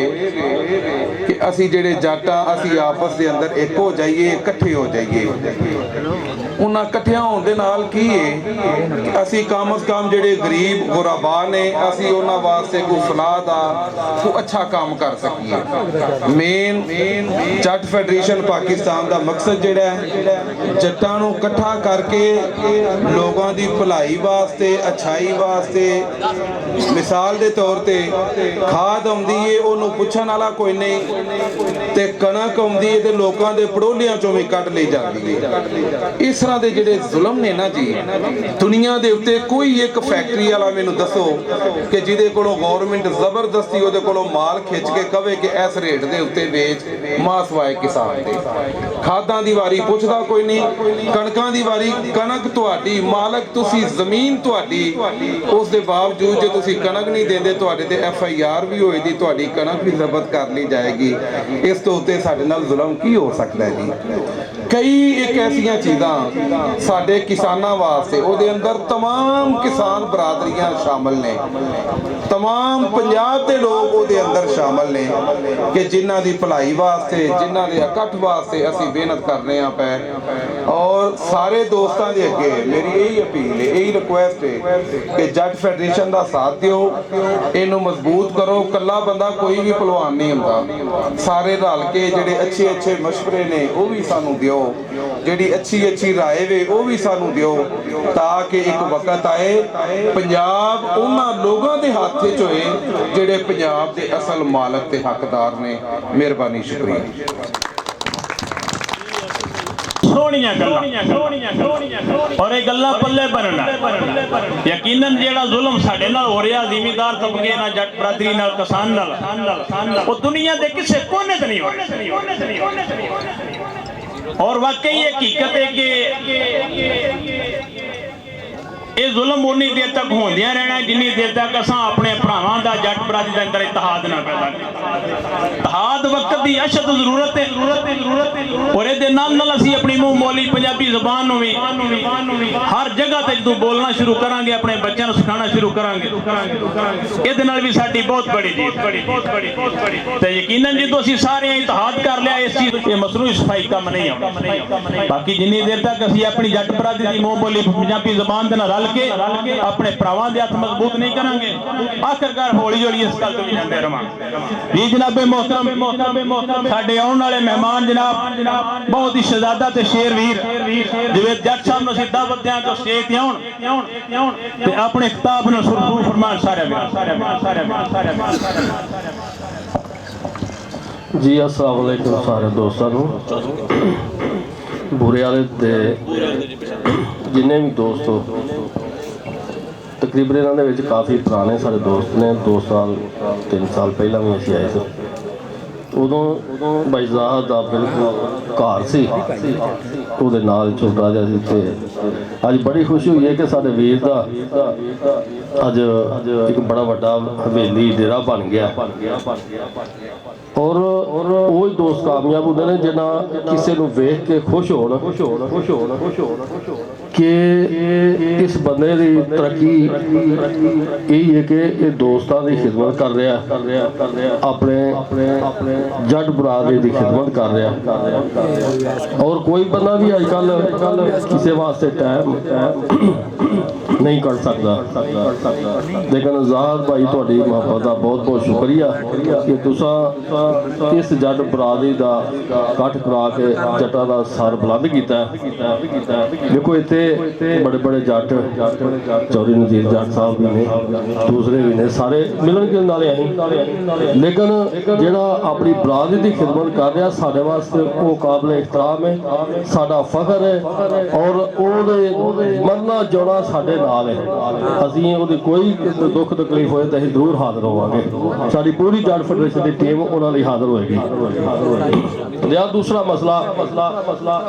ਕਿ ਅਸੀਂ ਜਿਹੜੇ ਜਾਟਾਂ, ਅਸੀਂ ਆਪਸ ਦੇ ਅੰਦਰ ਇੱਕ ਹੋ ਜਾਈਏ, ਇਕੱਠੇ ਹੋ ਜਾਈਏ। ਉਹਨਾਂ ਇਕੱਠਿਆਂ ਹੋਣ ਦੇ ਨਾਲ ਕੀ ਹੈ, ਅਸੀਂ ਕਮ ਅਜ਼ ਕਮ ਜਿਹੜੇ ਗਰੀਬ ਗੁਰਾਬਾ ਨੇ, ਅਸੀਂ ਉਹਨਾਂ ਵਾਸਤੇ ਕੋਈ ਫਲਾਹ ਦਾ ਕੋਈ ਅੱਛਾ ਕੰਮ ਕਰ ਸਕੀਏ। ਮੇਨ ਜੱਟ ਫੈਡਰੇਸ਼ਨ ਪਾਕਿਸਤਾਨ ਦਾ ਮਕਸਦ ਜਿਹੜਾ ਹੈ, ਜੱਟਾਂ ਨੂੰ ਇਕੱਠਾ ਇਕੱਠਾ ਕਰਕੇ ਲੋਕਾਂ ਦੀ ਭਲਾਈ ਵਾਸਤੇ, ਅੱਛਾਈ ਵਾਸਤੇ, ਮਿਸਾਲ ਦੇ ਤੌਰ ਤੇ ਖਾਦ ਆਉਂਦੀ ਏ ਉਹਨੂੰ ਪੁੱਛਣ ਵਾਲਾ ਕੋਈ ਨਹੀਂ, ਤੇ ਕਣਕ ਆਉਂਦੀ ਏ ਤੇ ਲੋਕਾਂ ਦੇ ਪੜੋਲੀਆਂ ਚੋਂ ਵੀ ਕੱਢ ਲਈ ਜਾਂਦੀ ਏ। ਇਸ ਤਰ੍ਹਾਂ ਦੇ ਜਿਹੜੇ ਜ਼ੁਲਮ ਨੇ ਨਾ ਜੀ ਦੁਨੀਆ ਦੇ ਉੱਤੇ, ਕੋਈ ਇੱਕ ਫੈਕਟਰੀ ਵਾਲਾ ਮੈਨੂੰ ਦੱਸੋ ਕਿ ਜਿਹਦੇ ਕੋਲੋਂ ਗਵਰਨਮੈਂਟ ਜ਼ਬਰਦਸਤੀ ਉਹਦੇ ਕੋਲੋਂ ਮਾਲ ਖਿੱਚ ਕੇ ਕਵੇ ਕਿ ਇਸ ਰੇਟ ਦੇ ਉੱਤੇ ਵੇਚ, ਮਾਸਵਾਏ ਕਿਸਾਨ ਦੇ। ਖਾਦਾਂ ਦੀ ਵਾਰੀ ਪੁੱਛਦਾ ਕੋਈ ਨਹੀਂ, ਕਣਕਾਂ ਦੀ ਵਾਰੀ, ਕਣਕ ਤੁਹਾਡੀ, ਮਾਲਕ ਤੁਸੀਂ, ਜ਼ਮੀਨ ਤੁਹਾਡੀ, ਉਸ ਦੇ ਬਾਵਜੂਦ ਜੇ ਤੁਸੀਂ ਕਣਕ ਨਹੀਂ ਦਿੰਦੇ ਤੁਹਾਡੇ ਤੇ FIR ਵੀ ਹੋਏਗੀ, ਤੁਹਾਡੀ ਕਣਕ ਵੀ ਜ਼ਬਤ ਕਰ ਲਈ ਜਾਏਗੀ। ਇਸ ਤੋਂ ਉੱਤੇ ਸਾਡੇ ਨਾਲ ਜ਼ੁਲਮ ਕੀ ਹੋ ਸਕਦਾ ਹੈ ਜੀ। ਕਈ ਇੱਕ ਐਸੀਆਂ ਚੀਜ਼ਾਂ ਸਾਡੇ ਕਿਸਾਨਾਂ ਵਾਸਤੇ, ਉਹਦੇ ਅੰਦਰ तमाम किसान ਬਰਾਦਰੀਆਂ ਸ਼ਾਮਲ ਨੇ, तमाम ਪੰਜਾਬ ਦੇ ਲੋਕ ਉਹਦੇ ਅੰਦਰ ਸ਼ਾਮਲ ਨੇ ਕਿ ਜਿਨ੍ਹਾਂ ਦੀ ਭਲਾਈ ਵਾਸਤੇ, ਜਿਨ੍ਹਾਂ ਦੇ ਇਕੱਠ ਵਾਸਤੇ ਅਸੀਂ ਮਿਹਨਤ ਕਰ ਰਹੇ ਹਾਂ ਪੈ। ਔਰ ਸਾਰੇ ਦੋਸਤਾਂ ਦੇ ਅੱਗੇ ਮੇਰੀ ਇਹੀ ਅਪੀਲ ਹੈ, ਇਹੀ ਰਿਕੁਐਸਟ ਹੈ ਕਿ ਜੱਟ ਫੈਡਰੇਸ਼ਨ ਦਾ ਸਾਥ ਦਿਓ, ਇਹਨੂੰ ਮਜ਼ਬੂਤ ਕਰੋ। ਇਕੱਲਾ ਬੰਦਾ ਕੋਈ ਵੀ ਪਹਿਲਵਾਨ ਨਹੀਂ ਹੁੰਦਾ, ਸਾਰੇ ਰਲ ਕੇ ਜਿਹੜੇ ਅੱਛੇ ਮਸ਼ਵਰੇ ਨੇ ਉਹ ਵੀ ਸਾਨੂੰ ਦਿਓ, ਜਿਹੜੀ ਅੱਛੀ ਰਾਏ ਵੇ ਉਹ ਵੀ ਸਾਨੂੰ ਦਿਓ, ਤਾਂ ਕਿ ਇੱਕ ਵਕਤ ਆਏ ਪੰਜਾਬ ਉਹਨਾਂ ਲੋਕਾਂ ਦੇ ਹੱਥ 'ਚ ਹੋਏ ਜਿਹੜੇ ਪੰਜਾਬ ਦੇ ਅਸਲ ਮਾਲਕ ਤੇ ਹੱਕਦਾਰ ਨੇ। ਮਿਹਰਬਾਨੀ, ਸ਼ੁਕਰੀਆ। ਸੋਹਣੀਆਂ ਗੱਲਾਂ ਔਰ ਇਹ ਗੱਲਾਂ ਪੱਲੇ ਬਣਨਾ। ਯਕੀਨਨ ਜਿਹੜਾ ਜ਼ੁਲਮ ਸਾਡੇ ਨਾਲ ਹੋ ਰਿਹਾ ਜ਼ਿਮੀਂਦਾਰ ਤਬਕੇ ਨਾਲ, ਜੱਟ ਬਰਾਦਰੀ ਨਾਲ, ਕਿਸਾਨ ਨਾਲ, ਉਹ ਦੁਨੀਆ ਦੇ ਕਿਸੇ ਕੋਨੇ ਤੇ ਨਹੀਂ ਹੋ ਰਿਹਾ। और वाकई हकीकत है कि ये जुल्म उन्नी देर तक होंदिया रहना जिन्नी देर तक असां अपने भरावां दा, जट बरादरी दे अंदर इतिहाद ना पैदा करें। इतिहाद वक्त दी अशद जरूरत है और इहदे नाल असीं अपनी मूंह बोली पंजाबी ज़बान नूं भी हर जगह ते जदों बोलना शुरू करांगे, अपने बच्चों नूं सिखाना शुरू करांगे, इहदे नाल भी साडी बहुत बड़ी जीत ते यकीनन जदों असीं सारे इतिहाद कर लिया इस चीज़ ते मसनूई सफाई कम नहीं आउंदा। बाकी जिन्नी देर तक असीं अपनी जट बरादरी दी मूंह बोली पंजाबी ज़बान दे नाल के अपने भरावां दे हथ मजबूत नहीं करांगे, आखिरकार हौली हौली इस गल तो भी जांदे रहांगे। जी जनाबे मोहतरम साडे आउण वाले मेहमान जनाब बहुत ही शहजादा ते शेर वीर जिवें जट साहब नूं असीं दावत दें कि स्टेज ते आउण ते अपने खिताब नूं शुरू फरमान। सारे जी अस्सलाम वालेकुम सारे दोस्तों नूं, बुरे वाले दे जिन्ने भी दोस्त हो, तकरीबन इन्हां दे विच काफ़ी पुराने सारे दोस्त ने। 2 साल 3 साल पहला भी असीं आए थे, उदों बाईजाद दा बिल्कुल घर सी, ਉਹਦੇ ਨਾਲ ਛੋਟਾ ਜਿਹਾ ਸੀ। ਤੇ ਅੱਜ ਬੜੀ ਖੁਸ਼ੀ ਹੋਈ ਹੈ ਕਿ ਸਾਡੇ ਵੀਰ ਦਾ ਅੱਜ ਇੱਕ ਬੜਾ ਵੱਡਾ ਹਵੇਲੀ ਡੇਰਾ ਬਣ ਗਿਆ। ਔਰ ਉਹ ਹੀ ਦੋਸਤ ਕਾਮਯਾਬ ਹੁੰਦੇ ਨੇ ਜਿਨ੍ਹਾਂ ਕਿਸੇ ਨੂੰ ਵੇਖ ਕੇ ਖੁਸ਼ ਹੋਣ ਕਿ ਇਸ ਬੰਦੇ ਦੀ ਤਰੱਕੀ ਇਹ ਹੈ ਕਿ ਇਹ ਦੋਸਤਾਂ ਦੀ ਖਿਦਮਤ ਕਰ ਰਿਹਾ, ਆਪਣੇ ਜੱਟ ਬਰਾਦਰੀ ਦੀ ਖਿਦਮਤ ਕਰ ਰਿਹਾ। ਔਰ ਕੋਈ ਬੰਦਾ ਵੀ ਅੱਜ ਕੱਲ ਕਿਸੇ ਵਾਸਤੇ ਟਾਈਮ नहीं कर सकता, लेकिन आजाद भाई तुहाडी मुहब्बत का बहुत बहुत शुक्रिया कि तुसां इस जट बरादरी का इकट्ठ करा के जट्टां दा सर बुलंद किया। देखो इत्थे बड़े बड़े जट चौधरी नज़ीर जट साहब भी ने, दूसरे भी ने, सारे मिलन गिलन वाले हैं, लेकिन जिहड़ा अपनी बरादरी की खिदमत कर रहा साडे वास्ते वो काबिल एहतराम है, साडा फखर है। और ਉਹਦੇ ਮਰਨਾ ਜਿਉਣਾ ਸਾਡੇ ਨਾਲ ਹੈ। ਅਸੀਂ ਉਹਦੀ ਕੋਈ ਦੁੱਖ ਤਕਲੀਫ ਹੋਏ ਤਾਂ ਅਸੀਂ ਜ਼ਰੂਰ ਹਾਜ਼ਰ ਹੋਵਾਂਗੇ। ਸਾਡੀ ਪੂਰੀ ਜੱਟ ਫੈਡਰੇਸ਼ਨ ਦੀ ਟੀਮ ਉਹਨਾਂ ਲਈ ਹਾਜ਼ਰ ਹੋਏਗੀ। ਲਿਆ ਦੂਸਰਾ ਮਸਲਾ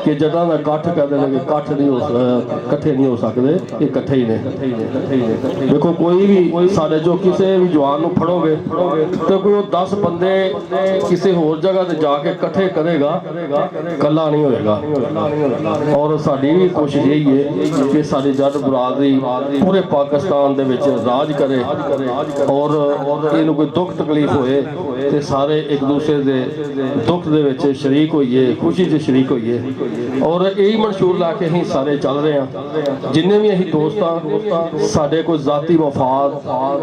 ਕਿ ਜੱਟਾਂ ਦਾ ਇਕੱਠ ਕਰਦੇ ਨੇ, ਇਕੱਠੇ ਨਹੀਂ ਹੋ ਸਕਦੇ, ਇਹ ਇਕੱਠੇ ਹੀ ਨੇ। ਦੇਖੋ ਕੋਈ ਵੀ ਸਾਡੇ ਚੋਂ ਕਿਸੇ ਵੀ ਜਵਾਨ ਨੂੰ ਫੜੋਗੇ ਤਾਂ ਕੋਈ ਉਹ 10 ਬੰਦੇ ਕਿਸੇ ਹੋਰ ਜਗ੍ਹਾ ਤੇ ਜਾ ਕੇ ਇਕੱਠੇ ਕਰੇਗਾ, ਇਕੱਲਾ ਨਹੀਂ ਹੋਏਗਾ। ਔਰ ਸਾਡੀ ਵੀ ਕੋਸ਼ਿਸ਼ यही है कि सारी जट बरादरी पूरे पाकिस्तान दे विच राज करे और इन्हूं कोई दुख तकलीफ होए ਤੇ ਸਾਰੇ ਇੱਕ ਦੂਸਰੇ ਦੇ ਦੁੱਖ ਦੇ ਵਿੱਚ ਸ਼ਰੀਕ ਹੋਈਏ, ਖੁਸ਼ੀ 'ਚ ਸ਼ਰੀਕ ਹੋਈਏ। ਔਰ ਇਹੀ ਮਨਸ਼ੂਰ ਲਾ ਕੇ ਅਸੀਂ ਸਾਰੇ ਚੱਲ ਰਹੇ ਹਾਂ। ਜਿੰਨੇ ਵੀ ਅਸੀਂ ਦੋਸਤ ਹਾਂ, ਸਾਡੇ ਕੋਈ ਜ਼ਾਤੀ ਮਫਾਦ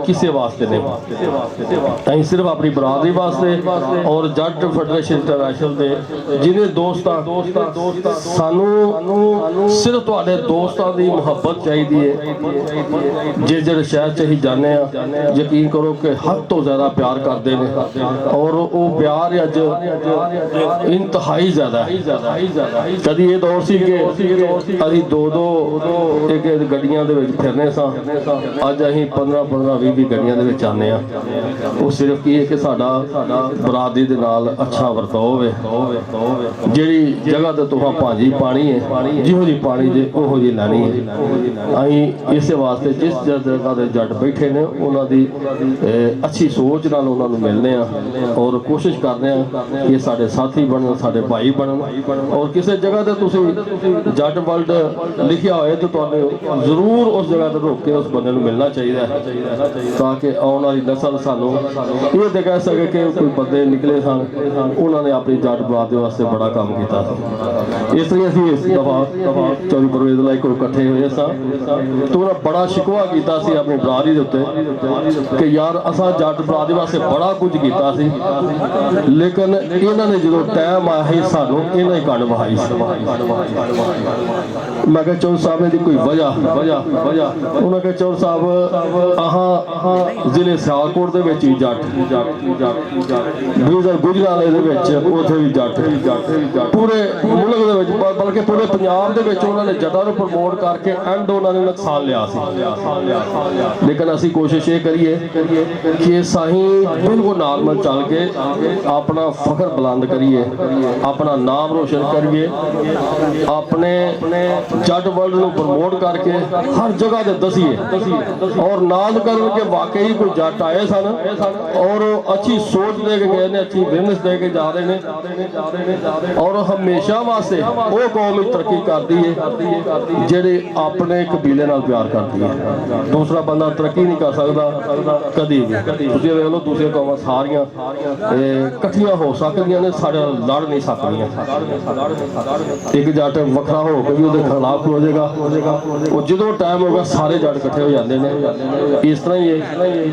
ਕਿਸੇ ਵਾਸਤੇ ਨਹੀਂ, ਅਸੀਂ ਸਿਰਫ ਆਪਣੀ ਬਰਾਦਰੀ ਵਾਸਤੇ ਔਰ ਜੱਟ ਫੈਡਰੇਸ਼ਨ ਇੰਟਰਨੈਸ਼ਨਲ ਦੇ ਜਿਹਨੇ ਦੋਸਤਾਂ ਸਾਨੂੰ ਸਿਰਫ ਤੁਹਾਡੇ ਦੋਸਤਾਂ ਦੀ ਮੁਹੱਬਤ ਚਾਹੀਦੀ ਹੈ। ਜਿਹੜੇ ਸ਼ਹਿਰ 'ਚ ਅਸੀਂ ਜਾਂਦੇ ਹਾਂ, ਯਕੀਨ ਕਰੋ ਕਿ ਹੱਦ ਤੋਂ ਜ਼ਿਆਦਾ ਪਿਆਰ ਕਰਦੇ ਨੇ ਔਰ ਉਹ ਪਿਆਰ ਅੱਜ ਇੰਤਹਾਈ ਜ਼ਿਆਦਾ ਹੈ। ਕਦੀ ਇਹ ਦੌਰ ਸੀ ਕਿ ਅਸੀਂ ਦੋ ਇੱਕ ਗੱਡੀਆਂ ਦੇ ਵਿੱਚ ਫਿਰਨੇ ਸਾਂ, ਅੱਜ ਅਸੀਂ 15 20 ਗੱਡੀਆਂ ਦੇ ਵਿੱਚ ਆਉਂਦੇ ਹਾਂ। ਉਹ ਸਿਰਫ ਕੀ ਹੈ ਕਿ ਸਾਡਾ ਬਰਾਦਰੀ ਦੇ ਨਾਲ ਅੱਛਾ ਵਰਤਾਓ ਹੋਵੇ। ਜਿਹੜੀ ਜਗ੍ਹਾ ਤੇ ਤੁਹਾਂ ਭਾਜੀ ਪਾਣੀ ਹੈ, ਜਿਹੋ ਜਿਹੀ ਪਾਣੀ ਜੇ ਉਹੋ ਜਿਹੀ ਲੈਣੀ ਹੈ। ਅਸੀਂ ਇਸੇ ਵਾਸਤੇ ਜਿਸ ਜਗ੍ਹਾ ਦੇ ਜੱਟ ਬੈਠੇ ਨੇ ਉਹਨਾਂ ਦੀ ਅੱਛੀ ਸੋਚ ਨਾਲ ਉਹਨਾਂ ਨੂੰ ਮਿਲਦੇ ਆ ਔਰ ਕੋਸ਼ਿਸ਼ ਕਰਦੇ ਆ ਕਿ ਸਾਡੇ ਸਾਥੀ ਬਣਨ, ਸਾਡੇ ਭਾਈ ਬਣਨ। ਔਰ ਕਿਸੇ ਜਗ੍ਹਾ ਤੇ ਤੁਸੀਂ ਜੱਟ ਵਰਲਡ ਲਿਖਿਆ ਹੋਏ ਤਾਂ ਤੁਹਾਨੂੰ ਜ਼ਰੂਰ ਉਸ ਜਗ੍ਹਾ ਤੇ ਰੁਕ ਕੇ ਉਸ ਬੰਦੇ ਨੂੰ ਮਿਲਣਾ ਚਾਹੀਦਾ ਹੈ, ਤਾਂ ਕਿ ਆਉਣ ਵਾਲੀ ਨਸਲ ਸਾਨੂੰ ਇਹ ਤੇ ਕਹਿ ਸਕੇ ਕਿ ਕੋਈ ਬੰਦੇ ਨਿਕਲੇ ਸਨ, ਉਹਨਾਂ ਨੇ ਆਪਣੀ ਜੱਟ ਬਰਾਦਰੀ ਵਾਸਤੇ ਬੜਾ ਕੰਮ ਕੀਤਾ ਸੀ। ਇਸ ਲਈ ਅਸੀਂ ਇਸ ਦਫਾ ਚੌਧਰੀ ਪਰਵੇਜ਼ ਲਾਈ ਕੋਲ ਇਕੱਠੇ ਹੋਏ ਸਾਂ ਤੇ ਉਹਨਾਂ ਬੜਾ ਸ਼ਿਕਵਾ ਕੀਤਾ ਸੀ ਆਪਣੀ ਬਰਾਦਰੀ ਦੇ ਉੱਤੇ ਕਿ ਯਾਰ ਅਸਾਂ ਜੱਟ ਬਰਾਦਰੀ ਵਾਸਤੇ ਬੜਾ ਕੁਝ ਕੀਤਾ ਸੀ, ਲੇਕਿਨ ਇਹਨਾਂ ਨੇ ਜਦੋਂ ਟਾਈਮ ਆਇਆ ਸੀ ਸਾਨੂੰ ਇਹਨਾਂ ਹੀ ਕੰਨ ਵਹਾਈ ਸੀ। ਮੈਂ ਕਿਹਾ ਚੌਧਰੀ ਸਾਹਿਬ ਨੇ ਦੀ ਕੋਈ ਵਜ੍ਹਾ ਉਹਨਾਂ ਕਿਹਾ ਚੌਧਰੀ ਸਾਹਿਬ ਆਹ ਜ਼ਿਲ੍ਹੇ ਸਿਆਲਕੋਟ ਦੇ ਵਿੱਚ ਵੀ ਜੱਟ, ਗੁਜਰਾਂਵਾਲੇ ਦੇ ਵਿੱਚ ਉੱਥੇ ਵੀ ਜੱਟ, ਪੂਰੇ ਮੁਲਕ ਦੇ ਵਿੱਚ ਬਲਕਿ ਪੂਰੇ ਪੰਜਾਬ ਦੇ ਵਿੱਚ ਉਹਨਾਂ ਨੇ ਜੱਟਾਂ ਨੂੰ ਪ੍ਰਮੋਟ ਕਰਕੇ ਐਂਡ ਉਹਨਾਂ ਨੇ ਨੁਕਸਾਨ ਲਿਆ ਸੀ। ਲੇਕਿਨ ਅਸੀਂ ਕੋਸ਼ਿਸ਼ ਇਹ ਕਰੀਏ ਕਿ ਅਸੀਂ ਬਿਲਕੁਲ ਨਾਰਮਲ ਚੱਲ ਕੇ ਆਪਣਾ ਫਖਰ ਬੁਲੰਦ ਕਰੀਏ, ਆਪਣਾ ਨਾਮ ਰੋਸ਼ਨ ਕਰੀਏ, ਆਪਣੇ ਜੱਟ ਵਰਲਡ ਨੂੰ ਪ੍ਰਮੋਟ ਕਰਕੇ ਹਰ ਜਗ੍ਹਾ ਤੇ ਦਸੀਏ ਔਰ ਨਾਮ ਕਰਨ ਕਿ ਵਾਕਈ ਕੋਈ ਜੱਟ ਆਏ ਸਨ ਔਰ ਅੱਛੀ ਸੋਚ ਦੇ ਕੇ ਗਏ ਨੇ, ਅੱਛੀ ਬਿਜ਼ਨਸ ਦੇ ਕੇ ਜਾ ਰਹੇ ਨੇ ਔਰ ਹਮੇਸ਼ਾ ਵਾਸਤੇ ਉਹ ਕੌਮ ਹੀ ਤਰੱਕੀ ਕਰਦੀ ਹੈ ਜਿਹੜੇ ਆਪਣੇ ਕਬੀਲੇ ਨਾਲ ਪਿਆਰ ਕਰਦੀ ਹੈ। ਦੂਸਰਾ ਬੰਦਾ ਤਰੱਕੀ ਨਹੀਂ ਕਰ ਸਕਦਾ ਕਦੀ ਵੀ। ਤੁਸੀਂ ਵੇਖ ਲਓ ਦੂਸਰੀਆਂ ਕੌਮਾਂ ਸਾਰੀਆਂ ਇਕੱਠੀਆਂ ਹੋ ਸਕਦੀਆਂ ਨੇ, ਸਾਡੇ ਨਾਲ ਲੜ ਨਹੀਂ ਸਕਦੀਆਂ। ਇੱਕ ਜੱਟ ਵੱਖਰਾ ਹੋ ਕੇ ਵੀ ਉਹਦੇ ਖਿਲਾਫ ਹੋ ਜਾਏਗਾ, ਉਹ ਜਦੋਂ ਟਾਈਮ ਹੋਗਾ ਸਾਰੇ ਜੱਟ ਇਕੱਠੇ ਹੋ ਜਾਂਦੇ ਨੇ। ਇਸ ਤਰ੍ਹਾਂ ਹੀ ਹੈ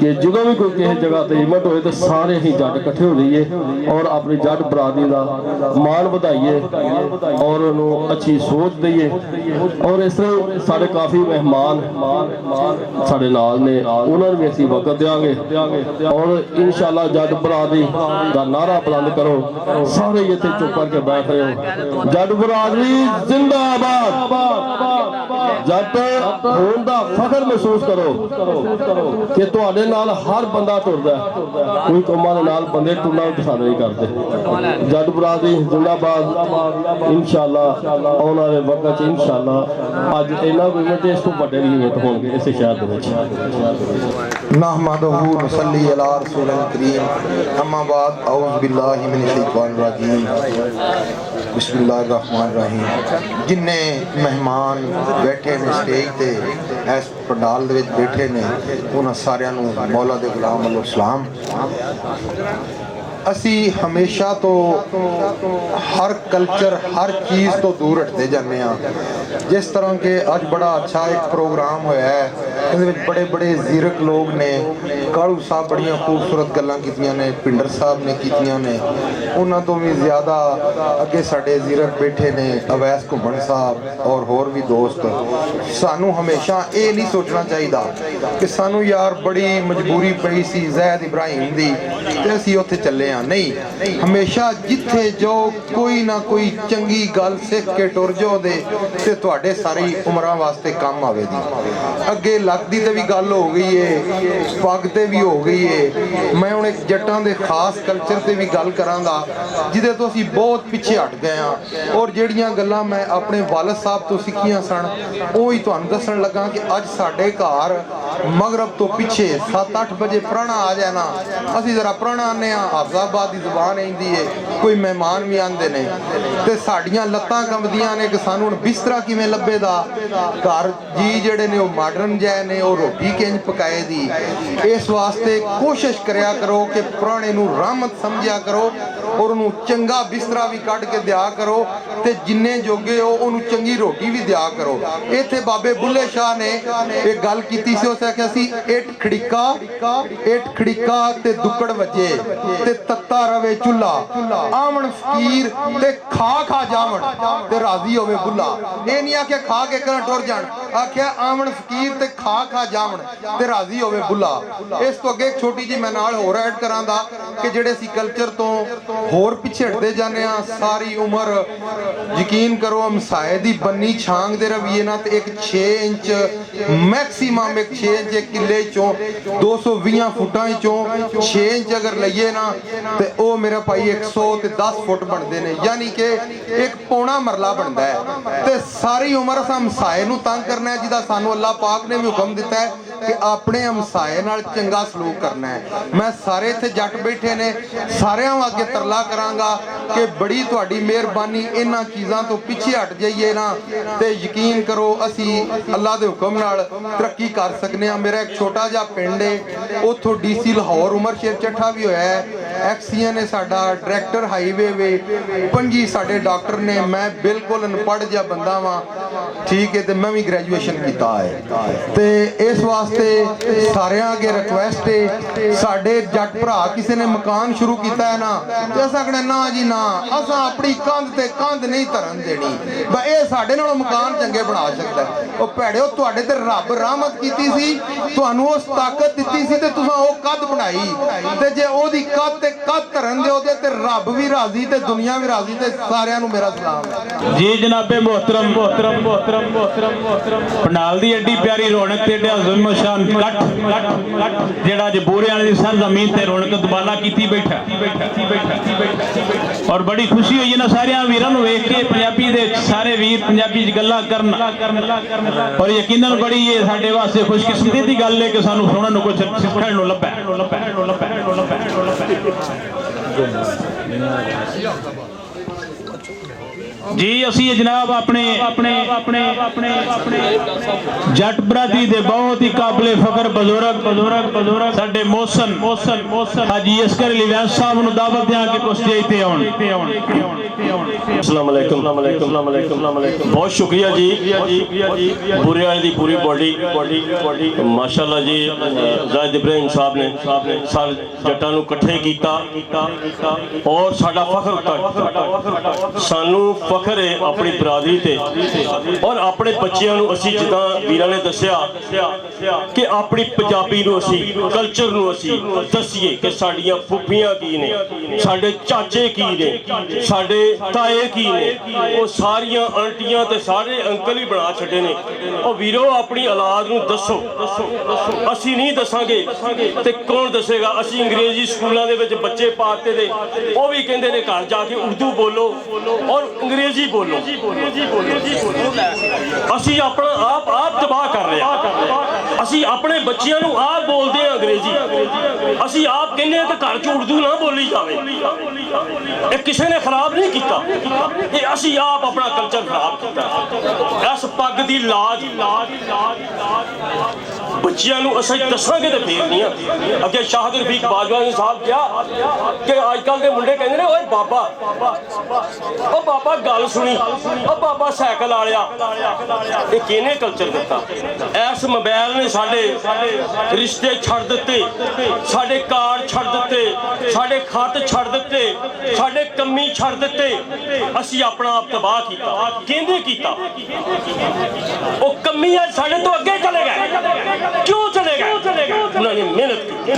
ਕਿ ਜਦੋਂ ਵੀ ਕੋਈ ਕਿਸੇ ਜਗ੍ਹਾ ਤੇ ਇਵੈਂਟ ਹੋਏ ਤਾਂ ਸਾਰੇ ਹੀ ਜੱਟ ਇਕੱਠੇ ਹੋ ਜਾਈਏ ਔਰ ਆਪਣੀ ਜੱਟ ਬਰਾਦਰੀ ਦਾ ਮਾਣ ਵਧਾਈਏ ਔਰ ਉਹਨੂੰ ਅੱਛੀ ਸੋਚ ਦਈਏ। ਔਰ ਇਸ ਤਰ੍ਹਾਂ ਸਾਡੇ ਕਾਫੀ ਮਹਿਮਾਨ ਸਾਡੇ ਨਾਲ ਨੇ, ਉਹਨਾਂ ਨੂੰ ਵੀ ਅਸੀਂ ਵਕਤ ਦਿਆਂਗੇ ਔਰ ਇਨਸ਼ਾਅੱਲਾ ਜੱਟ ਬਰਾਦਰੀ ਦਾ ਨਾਰਾ ਬੁਲੰਦ ਕਰੋ। ਸਾਰੇ ਇੱਥੇ ਚੁੱਪ ਕਰਕੇ ਬੈਠ ਰਹੇ ਹੋ। ਜੱਟ ਬਰਾਦਰੀ ਜ਼ਿੰਦਾਬਾਦ। ਜੱਟ ਹੋਣ ਦਾ ਫਖਰ ਮਹਿਸੂਸ ਕਰੋ ਕਿ ਤੁਹਾਡੇ ਨਾਲ ਹਰ ਬੰਦਾ ਟੁਰਦਾ। ਕੋਈ ਕੌਮਾਂ ਦੇ ਨਾਲ ਬੰਦੇ ਟੁਰਨਾ ਪਸੰਦ ਨਹੀਂ ਕਰਦੇ। ਜੱਟ ਬਰਾਦਰੀ ਜ਼ਿੰਦਾਬਾਦ। ਇਨਸ਼ਾਅੱਲਾ ਆਉਣ ਵਾਲੇ ਵਕਤ 'ਚ ਇਨਸ਼ਾਅੱਲਾ ਅੱਜ ਇਹਨਾਂ ਕੋਈ ਇਵੈਂਟ ਇਸ ਤੋਂ ਵੱਡੇ ਵੀ ਇਵੈਂਟ ਹੋਣਗੇ ਇਸੇ ਸ਼ਹਿਰ ਦੇ ਵਿੱਚ। नहमदुहु नसल्ली अला रसूलिल करीम अम्मा बाद औज़ु बिल्लाहि मिनश शैतानिर रजीम बिस्मिल्लाहिर रहमानिर रहीम। जिन्ने मेहमान बैठे ने स्टेज ते इस पंडाल दे विच बैठे ने उन्हां सारियां नूं मौला दे गुलाम वल्लों सलाम। असी हमेशा तो हर कल्चर हर चीज़ तो दूर हटते जाने। जिस तरह के अज बड़ा अच्छा एक प्रोग्राम होया है, बड़े बड़े जीरक लोग ने, कालू साहब बड़ियां खूबसूरत गल्लां कीतियां ने, पिंडर साहब ने कीतियां ने, उन्हां तो भी ज़्यादा अगे साडे जीरक बैठे ने अवैस घुम्मण साहब और होर भी दोस्त। सानू हमेशा ये नहीं सोचना चाहिए कि सानू यार बड़ी मजबूरी पई सी ज़ैद इब्राहिम दी ते असीं उत्थे चले नहीं। हमेशा जिथे जो कोई ना कोई चंगी गल सिख के टुर जाओ दे ते तुहाडे सारी उमरां वास्ते काम आवेगी। अगे लगदी ते भी गल हो गई है, पग ते भी हो गई है। मैं हुण एक जट्टां दे खास कल्चर ते भी गल करांगा जिहदे तो असीं बहुत पिछे हट गए हां और जिहड़ियां गल्लां मैं अपने वालिद साहब तो सिੱਖੀਆਂ सन ਉਹੀ ਤੁਹਾਨੂੰ ਦੱਸਣ ਲੱਗਾ कि ਅੱਜ ਸਾਡੇ ਘਰ मगरब तो पिछे 7-8 बजे प्राणा आ जाना। असीं जरा प्राणा आने हाफजा मुरादाबाद की ज़बान आती है, कोई मेहमान भी आते ने ते साड़ियां लत्तां कंबदियां ने कि सानू हुण बिस्तरा किवें लभेगा। घर जी जिहड़े ने मॉडर्न जै ने, रोटी किंज पकाए दी। इस वास्ते कोशिश करया करो कि पुराने नूं रहमत समझिया करो और उन्होंने चंगा बिस्तरा भी कढ़ के दिया करो ते जिन्ने जोगे हो उन्होंने चंगी रोटी भी दिया करो। इत्थे बाबे बुल्ले शाह ने एक गल कीती सी, उस आख्या सी इट खड़िका ते दुक्कड़ वजे ते तत्ता रवे चुल्हा, आमण फकीर ते खा जावण ते राजी होवे बुल्ला। ये नहीं आख्या खा के करा टुर जाण, आख्या आमण फकीर ते खा जावण ते राजी होवे बुल्ला। इस तो अगे एक छोटी जी मैं नाल होर ऐड करांदा कि जेड़े सी कल्चर तो होर पिछे हटते जाने आ। सारी उम्र यकीन करो हमसाए दी बन्नी छांग दे रवीए ना ते एक 6 इंच मैक्सीमम एक 6 इंच एक किले चों 220 फुटां चों 6 इंच अगर लईए ना ते ओ मेरा भाई 110 फुट बनते ने, यानी कि एक पौना मरला बनता है। ते सारी उम्र अस हमसाए नूं तंग करना है, जिदा सानू अल्लाह पाक ने भी हुक्म दिता है कि अपने हमसाए नाल चंगा सलूक करना है। मैं सारे इत्थे जट बैठे ने सारियां अगे तरला करांगा कि बड़ी तुहाडी मेहरबानी, इन्हां चीज़ां तो पिछे हट जाइए ना ते यकीन करो असी अल्लाह दे हुक्म नाल तरक्की कर सकने हैं। मेरा एक छोटा जिहा पिंड है, उत्थों DC लाहौर उमर शेर चट्ठा भी होया है, XCN ने साडा डायरैक्टर हाईवे वे 5 साडे डॉक्टर ने, मैं बिल्कुल अनपढ़ जिहा बंदा वां, ठीक है, ते मैं भी ग्रेजुएशन किया है। ते इस वास्ते सारियां अगे रिक्वेस्ट है, साडे जट भरा किसी ने मकान शुरू किया है ना ते असां कहना ना जी ना, असां अपनी कंध ते कंध नहीं धरन देनी, बस ये साडे नालों मकान चंगे बना सकदा है। ओ भैड़िओ तुहाडे ते रब रहमत कीती सी, तुहानू उस ताकत दित्ती सी ते तुसां ओ कद बनाई, ते जे ओदी कद ते कद धरन दे ओदे ते रब भी राजी ते दुनिया भी राजी। ते सारियां नू मेरा सलाम जी जनाबे मोहतरम पंडाल दी एडी प्यारी रौनक ते अज़ीम शान कट जेड़ा अज बोरे वाले दी सरजमीन ते रौनक दुबाला कीती बैठा और बड़ी खुशी हुई है ना सारे वीरां नूं वेख के, पंजाबी दे सारे वीर पंजाबी च गल्लां करन और यकीनन बड़ी ये साडे वास्ते खुशकिस्मती दी गल है कि सानू सुणन नूं कुछ सिखण नूं लभा। जी असी जनाब अपने जट बरादरी दे बहुत ही काबिले फखर बुजुर्ग साडे मोहसन हाजी अस्कर अली वैस साहब नूं दावत दें कि कुछ स्टेज ते आउण। अस्सलाम वालेकुम, बहुत शुक्रिया जी बुरे वाले दी पूरी बॉडी माशाअल्लाह जी। जाहिद इब्राहिम साहब ने सारे जट्टां नूं इकट्ठे कीता और साडा फखर सानू फखर है अपनी बरादरी ते और अपने बच्चों नूं असी जिद्दां वीरां ने दस्सिया कि अपनी पंजाबी नूं असी कल्चर नूं असी दस्सीए कि साडियां फुफियां की ने, साडे चाचे की ने, साडे ताए की ने, वो सारियां आंटियां ते सारे अंकल ही बना छड्डे ने। और वीरो अपनी औलाद नूं दस्सो, असी नहीं दसांगे ते कौन दसेगा। असी अंग्रेजी स्कूलों दे विच बच्चे पाते दे, वो भी कहंदे ने घर जाके उर्दू बोलो और अंग्रेजी बोलो। असी अपना आप तबाह कर रहे हैं, असी अपने बच्चों नूं आप बोलते हैं अंग्रेजी, असी आप कहने तो घर च उर्दू ना बोली जाए। ये किसी ने खराब नहीं किया, ये असी आप अपना कल्चर खराब किया। इस पग की लाज बच्चों नूं असीं दसांगे तो फेर नहीं। अगे शाहद रफीक बाजवा साहब क्या कि अजकल के मुंडे कहते हैं ओए बाबा ओ बाबा गल सुनी, ओ बाबा साइकिल आलिया, ये किहने कल्चर दिता। इस मोबाइल ने साडे रिश्ते छड़ दिते, साडे कार्ड छड़ दिते, साडे खत छड़ दिते, साडे कमी छड़ दिते। असी अपना आप तबाह किया, कहंदे किया। वो कमी अज साडे तो अगे चले गए, क्यों चले गए? उन्होंने मेहनत की,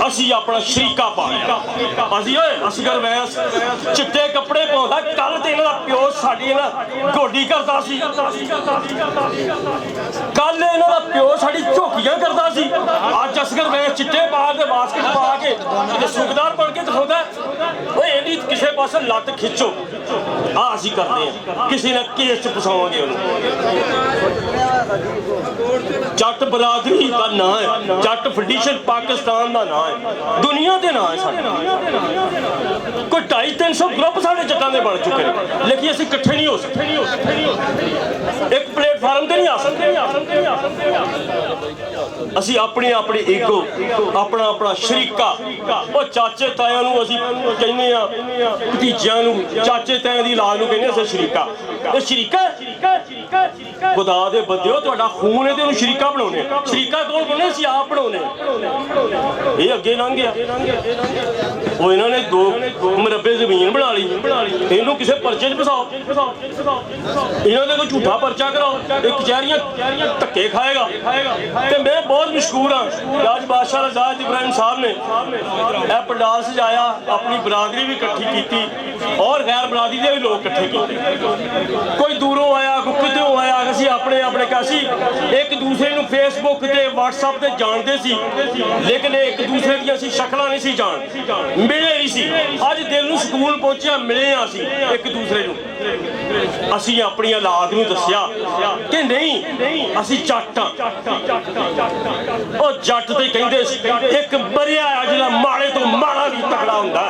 असी अपना शरीका पा लिया। असी ओए असगर वैस चिट्टे कपड़े पाउंदा, कल ते इन्हां दा प्यो साड़ी ना गोडी करता सी, कल इन्हां दा प्यो साड़ी झोकियां करता सी, अज असगर वे चिट्टे पा के बास्केट पा के सूबेदार बन के दिखाउंदा ओए इहदी किसे पासे लत्त खिच्चो आ असीं करदे आ किसी ने केस च फसावांगे उहनूं। जट बरादरी का नाम है, जट फेडरेशन पाकिस्तान का नाम है, दुनिया के नाम है साडा। कोई 250-300 ग्रुप साडे जट्टां दे बन चुके हैं, लेकिन असीं इकट्ठे नहीं हो सकते, एक प्लेटफार्म ते नहीं आ सकते। असीं अपनी अपनी ईगो अपना अपना शरीका वो चाचे ताया नूं असीं कहने आ, भतीजियां नूं चाचे ताया दी लाज नूं कहने असीं शरीका। ये शरीका खुदा दे बंदिओ तुहाडा खून है ते उहनूं शरीका बनाउने। शरीका कौन बने? असीं आप बनाउने। ये अगे लंघ गया, वो इन्हां ने 2 मरबे जमीन बना ली, इहनूं किसे परचे च फसाओ, इन्हां दे कोई झूठा परचा कराओ, एक कचहरियां धक्के खाएगा। ते मैं बहुत मशहूर हाँ आज बादशाह रज़ाक इब्राहिम साहब ने यह पंडाल सजाया, अपनी बरादरी भी इकट्ठी की और गैर बरादरी के भी लोग इकट्ठे किए। कोई दूरों आया, कोई कितों आया, असीं अपने अपने कैसी एक दूसरे को फेसबुक ते व्हाट्सएप ते जानते सी, लेकिन एक दूसरे की असीं शक्लां नहीं सी जान, मिले नहीं सी। अज दिल नूं सकून पहुंचिया, मिले असीं एक दूसरे नूं। असीं अपनी औलाद नूं दस्सिया कि नहीं असीं जट हाँ। ਉਹ ਜੱਟ ਤੇ ਕਹਿੰਦੇ ਇੱਕ ਮਰਿਆ ਆ ਜਿਹੜਾ ਮਾੜੇ ਤੋਂ ਮਾੜਾ ਵੀ ਤਕੜਾ ਹੁੰਦਾ।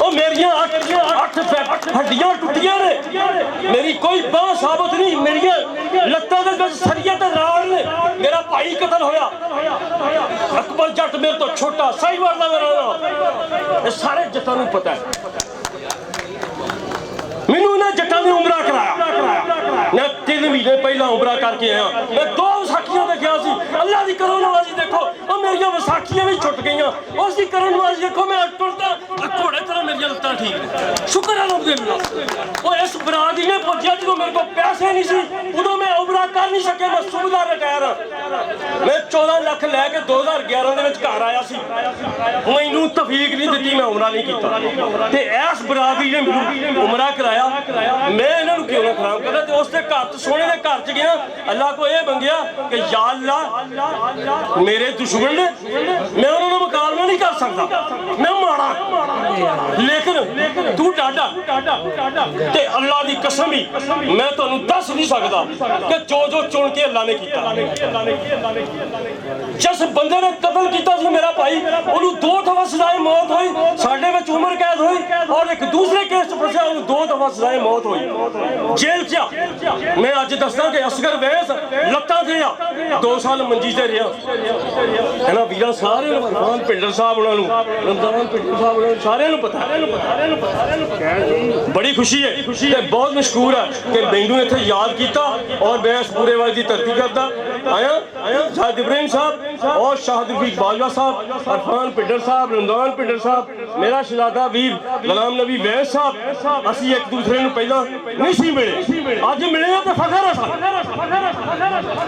ਉਹ ਮੇਰੀਆਂ 8 ਹੱਡੀਆਂ ਟੁੱਟੀਆਂ ਨੇ, ਮੇਰੀ ਕੋਈ ਬਾਂਹ ਸਾਬਤ ਨਹੀਂ, ਮੇਰੀਆਂ ਲੱਤਾਂ ਦੇ ਵਿੱਚ ਸਰੀਆ ਤੇ ਰਾੜ ਨੇ, ਮੇਰਾ ਭਾਈ ਕਤਲ ਹੋਇਆ। ਅਕਬਰ ਜੱਟ ਮੇਰੇ ਤੋਂ ਛੋਟਾ, ਸਾਈਵਾਲ ਦਾ ਮੇਰਾ ਨਾਮ। ਇਹ ਸਾਰੇ ਜੱਟਾਂ ਨੂੰ ਪਤਾ ਹੈ। ਮੈਨੂੰ ਇਹਨਾਂ ਜੱਟਾਂ ਨੇ ਉਮਰਾ ਕਰਾਇਆ, मैं 3 महीने पहला उमरा करके आया। मैं 2 विसाखियां देखिया सी। अल्लाह की करो नवाजी देखो, और मेरिया विसाखियां भी छुट गई, उसकी करो नवाजी देखो मैं टुरदा घोड़े तरह मेरिया लत्तां ठीक ने। शुक्र है अल्हम्दुलिल्लाह। और इस बरादरी ने पहुंचा जो मेरे को पैसे नहीं सी, उदों मैं उमरा कर नहीं सके। मैं सूबेदार रिटायर हाँ, मैं 14 लाख लैके 2011 ਦੇ ਵਿੱਚ ਘਰ ਆਇਆ ਸੀ। ਮੈਨੂੰ तफीक नहीं दी, मैं उमरा नहीं किया। ते इस बरादरी ने मैनूं उमरा कराया, मैं इन्हां नूं क्यों ना खराब करा। ते उस घर सोने के घर च गया, अल्लाह को यह मंगिया कि या अल्लाह मेरे दुश्मन ने, मैं उन्होंने मुकाबला नहीं कर सकता, मैं माड़ा, लेकिन तू डाडा। ते अल्लाह की कसम ही मैं तुहानूं दस नहीं सकता कि जो जो चुन के अल्लाह ने किया। जिस बंदे ने कतल किया सी मेरा भाई, उन्होंने 2 दफा सजाए मौत हुई, साडे विच उम्र कैद हुई, और एक दूसरे केस च फसिया, उन्होंने 2 दफा सजाए मौत हुई, जेल च। मैं अज दसदा कि असगर वैस लत्तां ते 2 साल मंजी ते रहा। इन्हां वीरां सारे रमजान पिंडर साहब उन्हां नूं, रमजान पिंडर साहब उन्हां नूं सारिआं नूं पता। बड़ी खुशी है ते बहुत मशहूर है कि मैनूं इत्थे याद किया, और मैं इस पूरे वक्त की धरती करदा आया शाहिद इब्राहिम साहब और शाहिद रफीक बाजवा साहब, अरफान पिंडर साहब, रमजान पिंडर साहब, मेरा शहजादा वीर गुलाम नबी वैस साहब। असीं एक दूसरे नूं पहलां नहीं सी मिले, अज मिले तो फखर है।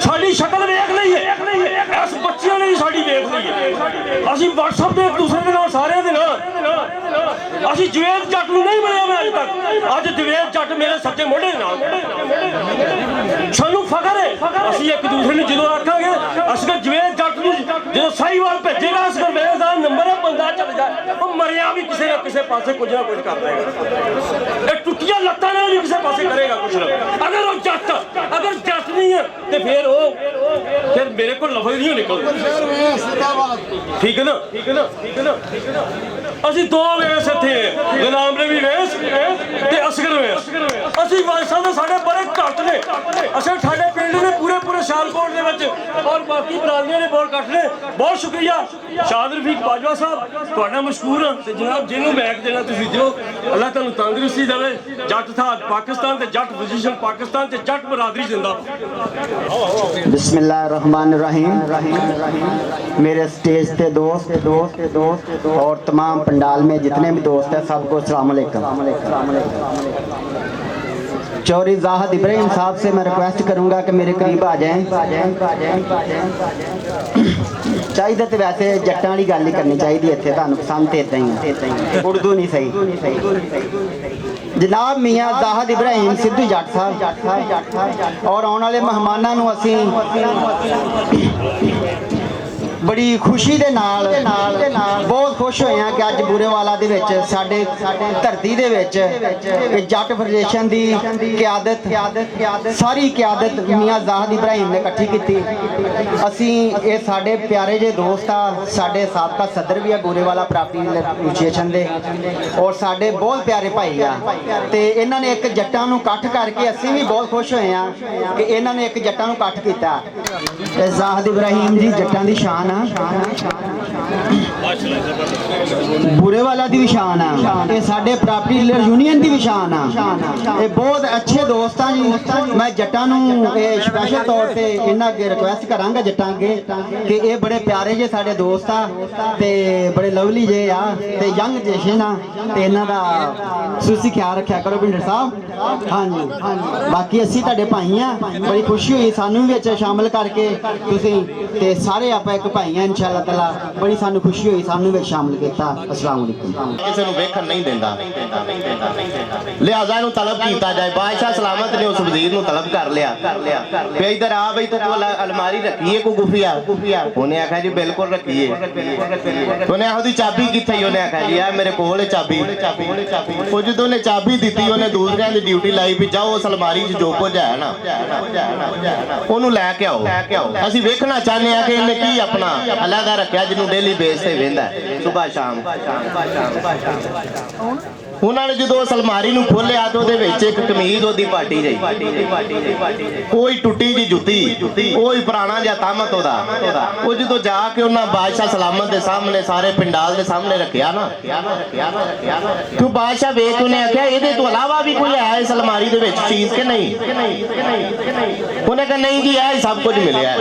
साडी शक्ल वेख लई है, इस बच्चियां ने साडी वेख लई है। असीं व्हाट्सएप ते एक दूसरे दे नाल सारे दे नाल असीं जवेद जट नूं नहीं मिलिया मैं अज तक, अज जवेद जट मेरे सच्चे मोढे नाल। सानू फखर है, असीं एक दूसरे नूं जदों आखांगे असगर जवेद जट नूं जदों साहीवाल भेजेगा, असगर मेरे दा नंबर है, बंदा चल जाए, वो मरिया भी किसी ना किसी पासे कुछ ना कुछ कर देगा। ये टुटिया लत्तां नाल भी किसी पासे करेगा कुछ ना। अगर वो जट नहीं है तो फिर मेरे को लफज नहीं निकलते। ठीक है ना, ठीक है ना, ठीक है ना। ਅਸੀਂ 2 ਵੇਸ ਇੱਥੇ ਗੁਲਾਮ ਨਬੀ ਵੇਸ ਤੇ ਅਸਗਰ ਵੇਸ। ਅਸੀਂ ਵਾਇਸਾਂ ਦੇ ਸਾਡੇ ਬੜੇ ਘੱਟ ਨੇ, ਅਸੀਂ ਸਾਡੇ ਪਿੰਡ ਦੇ ਪੂਰੇ ਸਿਆਲਕੋਟ ਦੇ ਵਿੱਚ ਔਰ ਬਾਕੀ ਬਰਾਦਰੀਆਂ ਦੇ ਬਹੁਤ ਘੱਟ ਨੇ। ਬਹੁਤ ਸ਼ੁਕਰੀਆ ਸ਼ਾਹਿਦ ਰਫੀਕ ਬਾਜਵਾ ਸਾਹਿਬ, ਤੁਹਾਡਾ ਮਸ਼ਕੂਰ ਹਾਂ। ਤੇ ਜਨਾਬ ਜਿਹਨੂੰ ਮੈਕ ਦੇਣਾ ਤੁਸੀਂ ਦਿਓ, ਅੱਲਾਹ ਤੁਹਾਨੂੰ ਤੰਦਰੁਸਤੀ ਦੇਵੇ। ਜੱਟ ਥਾ ਪਾਕਿਸਤਾਨ ਤੇ ਜੱਟ ਪੋਜੀਸ਼ਨ ਪਾਕਿਸਤਾਨ ਤੇ ਜੱਟ ਬਰਾਦਰੀ ਜ਼ਿੰਦਾਬਾਦ। बिस्मिल्लाहिर्रहमानिर्रहीम। मेरे स्टेज पे दोस्त और तमाम पंडाल में जितने भी दोस्त हैं सबको अस्सलाम वालेकुम। चौधरी ज़ाहिद इब्राहिम साहब से मैं रिक्वेस्ट करूंगा कि मेरे करीब आ जाएं। ਚਾਹੀਦਾ ਤੇ ਵੈਸੇ ਜੱਟਾਂ ਵਾਲੀ ਗੱਲ ਹੀ ਕਰਨੀ ਚਾਹੀਦੀ ਇੱਥੇ, ਤੁਹਾਨੂੰ ਪਸੰਦ ਤੇ ਇਦਾਂ ਹੀ ਆ, ਉਰਦੂ ਨਹੀਂ ਸਹੀ। जनाब मियाँ ज़ाहिद इब्राहिम सिद्धू जट साहब और आने वाले मेहमानों ਨੂੰ ਅਸੀਂ बड़ी खुशी के नाल बहुत खुश होए हैं कि अज बूरेवाला दे विच साडे धरती दे विच जट फेडरेशन की क्यादत सारी क्यादत मियाँ ज़ाहिद इब्राहिम ने इकट्ठी की। असी ये साडे प्यारे जे दोस्त आ, साडे साबका सदर भी है बूरेवाला प्रापर्टी एसोसीएशन दे और साडे बहुत प्यारे भाई आ ते इन्हां ने एक जट्टां नूं इकट्ठ करके असी भी बहुत खुश होए हैं कि इन्हां ने एक जट्टां नूं इकट्ठ कीता। ज़ाहिद इब्राहिम जी जट्टां दी शान बूरेवाला की भी शान है, साडे प्रॉपर्टी डीलर यूनियन की भी शान है। ये बहुत अच्छे दोस्त हैं जी। मैं जट्टां नूं स्पैशल तौर पर इन्हां अगे रिक्वेस्ट करांगा जट्टां अगे कि ये बड़े प्यारे जे साडे दोस्त आ ते बड़े लवली जे आ ते यंग जेशन आ ते इन्हां दा तुसीं ख्याल रखिया करो भिंडर साहब। हाँ जी, बाकी असीं तुहाडे भाई आ, बड़ी खुशी हुई सानू भी विच शामिल करके तुसीं ते सारे आपां एक भाई आ इंशाअल्लाह ताला। बड़ी सानू खुशी हुई सानू भी शामिल किया। अस्सलाम वालेकुम। किसी ਨੂੰ ਵੇਖਣ ਨਹੀਂ ਦਿੰਦਾ, ਲਿਹਾਜ਼ਾ ਇਹਨੂੰ ਤਲਬ ਕੀਤਾ ਜਾਏ। ਬਾਦਸ਼ਾਹ ਸਲਾਮਤ ਨੇ ਉਸ ਵਜ਼ੀਰ ਨੂੰ ਤਲਬ ਕਰ ਲਿਆ ਵੀ ਇਧਰ ਆ ਬਈ ਤੂੰ ਅਲਮਾਰੀ ਰੱਖੀਏ ਕੋਈ ਗੁਫੀਆ। ਉਹਨੇ ਆਖਿਆ ਜੀ ਬਿਲਕੁਲ ਰੱਖੀਏ। ਉਹਨੇ ਆਖਿਆ ਉਹਦੀ ਚਾਬੀ ਕਿੱਥੇ? ਉਹਨੇ ਆਖਿਆ ਜੀ ਆ ਮੇਰੇ ਕੋਲ ਹੈ ਚਾਬੀ। ਉਹ ਜਦੋਂ ਉਹਨੇ ਚਾਬੀ ਦਿੱਤੀ ਉਹਨੇ ਦੂਸਰਿਆਂ ਦੀ ਡਿਊਟੀ ਲਾਈ ਵੀ ਜਾਓ ਉਸ ਅਲਮਾਰੀ 'ਚ ਜੋ ਕੁਝ ਹੈ ਨਾ ਉਹਨੂੰ ਲੈ ਕੇ ਆਓ। ਅਸੀਂ ਵੇਖਣਾ ਚਾਹੁੰਦੇ ਆ ਕਿ ਇਹਨੇ ਕੀ ਆਪਣਾ ਅਲੱਗਾ ਰੱਖਿਆ ਜਿਹਨੂੰ ਡੇਲੀ ਬੇਸ ਤੇ ਵੇਂਦਾ ਸੁਬਾਹ ਸ਼ਾਮ। ਉਹਨਾਂ ਨੇ ਜਦੋਂ ਉਸ ਅਲਮਾਰੀ ਨੂੰ ਖੋਲਿਆ ਤੇ ਉਹਦੇ ਵਿੱਚ ਇੱਕ ਕਮੀਜ਼ ਉਹਦੀ ਪਾਟੀ ਰਹੀ, ਕੋਈ ਟੁੱਟੀ ਜੀ ਜੁੱਤੀ, ਕੋਈ ਪੁਰਾਣਾ ਜਿਹਾ ਤਾਮਤ ਉਹਦਾ। ਉਹ ਜਦੋਂ ਜਾ ਕੇ ਉਹਨਾਂ ਬਾਦਸ਼ਾਹ ਸਲਾਮਤ ਦੇ ਸਾਹਮਣੇ ਸਾਰੇ ਪਿੰਡਾਲ ਦੇ ਸਾਹਮਣੇ ਰੱਖਿਆ ਨਾ ਕਿ ਬਾਦਸ਼ਾਹ ਵੇਖ ਉਹਨੇ ਆਖਿਆ ਇਹਦੇ ਤੋਂ ਇਲਾਵਾ ਵੀ ਕੋਈ ਹੈ ਇਸ ਅਲਮਾਰੀ ਦੇ ਵਿੱਚ ਚੀਜ਼ ਕਿ ਨਹੀਂ? ਉਹਨੇ ਕਿਹਾ ਨਹੀਂ ਜੀ ਇਹ ਸਭ ਕੁਝ ਮਿਲਿਆ।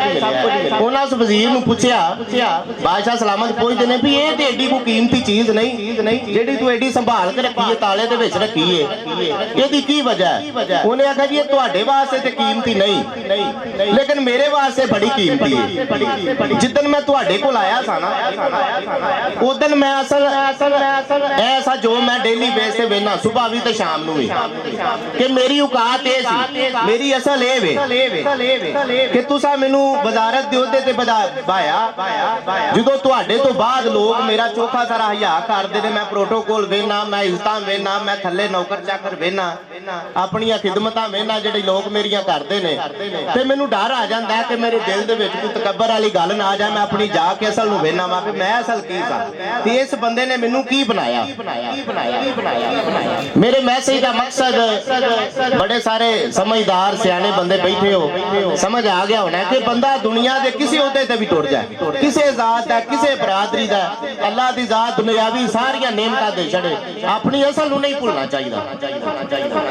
ਉਹਨਾਂ ਉਸ ਵਜ਼ੀਰ ਨੂੰ ਪੁੱਛਿਆ, ਬਾਦਸ਼ਾਹ ਸਲਾਮਤ ਪੁੱਛਦੇ ਨੇ ਵੀ ਇਹ ਤੇ ਏਡੀ ਕੋਈ ਕੀਮਤੀ ਚੀਜ਼ ਨਹੀਂ ਜਿਹੜੀ ਤੂੰ ਏਡੀ ਸੰਭਾਲ ਕੇ ਰੱਖੀ ਹੈ, ਤਾਲੇ ਦੇ ਵਿੱਚ ਰੱਖੀ ਹੈ, ਇਹਦੀ ਕੀ ਵਜ੍ਹਾ ਹੈ? ਉਹਨੇ ਆਖਿਆ ਜੀ ਇਹ ਤੁਹਾਡੇ ਵਾਸਤੇ ਤੇ ਕੀਮਤੀ ਨਹੀਂ ਲੇਕਿਨ ਮੇਰੇ ਵਾਸਤੇ ਬੜੀ ਕੀਮਤੀ ਹੈ। ਜਿੱਦਣ ਮੈਂ ਤੁਹਾਡੇ ਕੋਲ ਆਇਆ ਸਾਂ ਨਾ ਉਦੋਂ ਮੈਂ ਅਸਲ ਐਸਾ ਜੋ ਮੈਂ ਡੇਲੀ ਬੇਸ ਤੇ ਵੇਖਣਾ ਸੁਬਾਹ ਵੀ ਤੇ ਸ਼ਾਮ ਨੂੰ ਵੀ ਕਿ ਮੇਰੀ ਔਕਾਤ ਇਹ ਸੀ, ਮੇਰੀ ਅਸਲ ਇਹ ਵੇ ਕਿ ਤੁਸੀਂ ਮੈਨੂੰ ਵਜ਼ਾਰਤ ਦੇ ਅਹੁਦੇ ਤੇ ਬਾਇਆ। ਜਦੋਂ ਤੁਹਾਡੇ ਤੋਂ ਬਾਅਦ ਲੋਕ ਮੇਰਾ ਚੋਖਾ ਸਾਰਾ ਹਿਆ ਕਰਦੇ ਨੇ, ਮੈਂ ਪ੍ਰੋਟੋਕੋਲ ਵੇਖਣਾ, ਮੈਂ ਇੱਜ਼ਤਾਂ ਵੇਖਣਾ, ਮੈਂ ਥੱਲੇ ਨੌਕਰ ਚਾਕਰ ਵੇਖਣਾ, ਆਪਣੀਆਂ ਖਿਦਮਤਾਂ ਵੇਖਣਾ ਜਿਹੜੇ ਲੋਕ ਮੇਰੀਆਂ ਕਰਦੇ ਨੇ ਤੇ ਮੈਨੂੰ ਡਰ ਆ ਜਾਂਦਾ ਕਿ ਮੇਰੇ ਦਿਲ ਦੇ ਵਿੱਚ ਕੋਈ ਤਕੱਬਰ ਵਾਲੀ ਗੱਲ ਨਾ ਆ ਜਾਏ। ਮੈਂ ਆਪਣੀ ਜਾ ਕੇ ਅਸਲ ਨੂੰ ਵੇਖਣਾ ਵਾ ਕਿ ਮੈਂ ਅਸਲ ਕੀ ਸਾਂ ਤੇ ਇਸ ਬੰਦੇ ਨੇ ਮੈਨੂੰ ਕੀ ਬਣਾਇਆ। ਮੇਰੇ ਮੈਸੇਜ ਦਾ ਮਕਸਦ ਬੜੇ ਸਾਰੇ ਸਮਝਦਾਰ ਸਿਆਣੇ ਬੰਦੇ ਬੈਠੇ ਹੋ ਸਮਝ ਆ ਗਿਆ ਹੋਣਾ ਕਿ ਬੰਦਾ ਦੁਨੀਆ ਦੇ ਕਿਸੇ ਅਹੁਦੇ ਤੇ ਵੀ ਟੁਰ ਜਾਏ, ਕਿਸੇ ਜ਼ਾਤ ਦਾ, ਕਿਸੇ ਬਰਾਦਰੀ ਦਾ, ਅੱਲਾਹ ਦੀ ਜ਼ਾਤ ਦੁਨਿਆਵੀ ਸਾਰੀਆਂ ਨੇਮਤਾਂ ਦੇ ਛੜੇ ਆਪਣੀ ਅਸਲ ਨੂੰ ਨਹੀਂ ਭੁੱਲਣਾ ਚਾਹੀਦਾ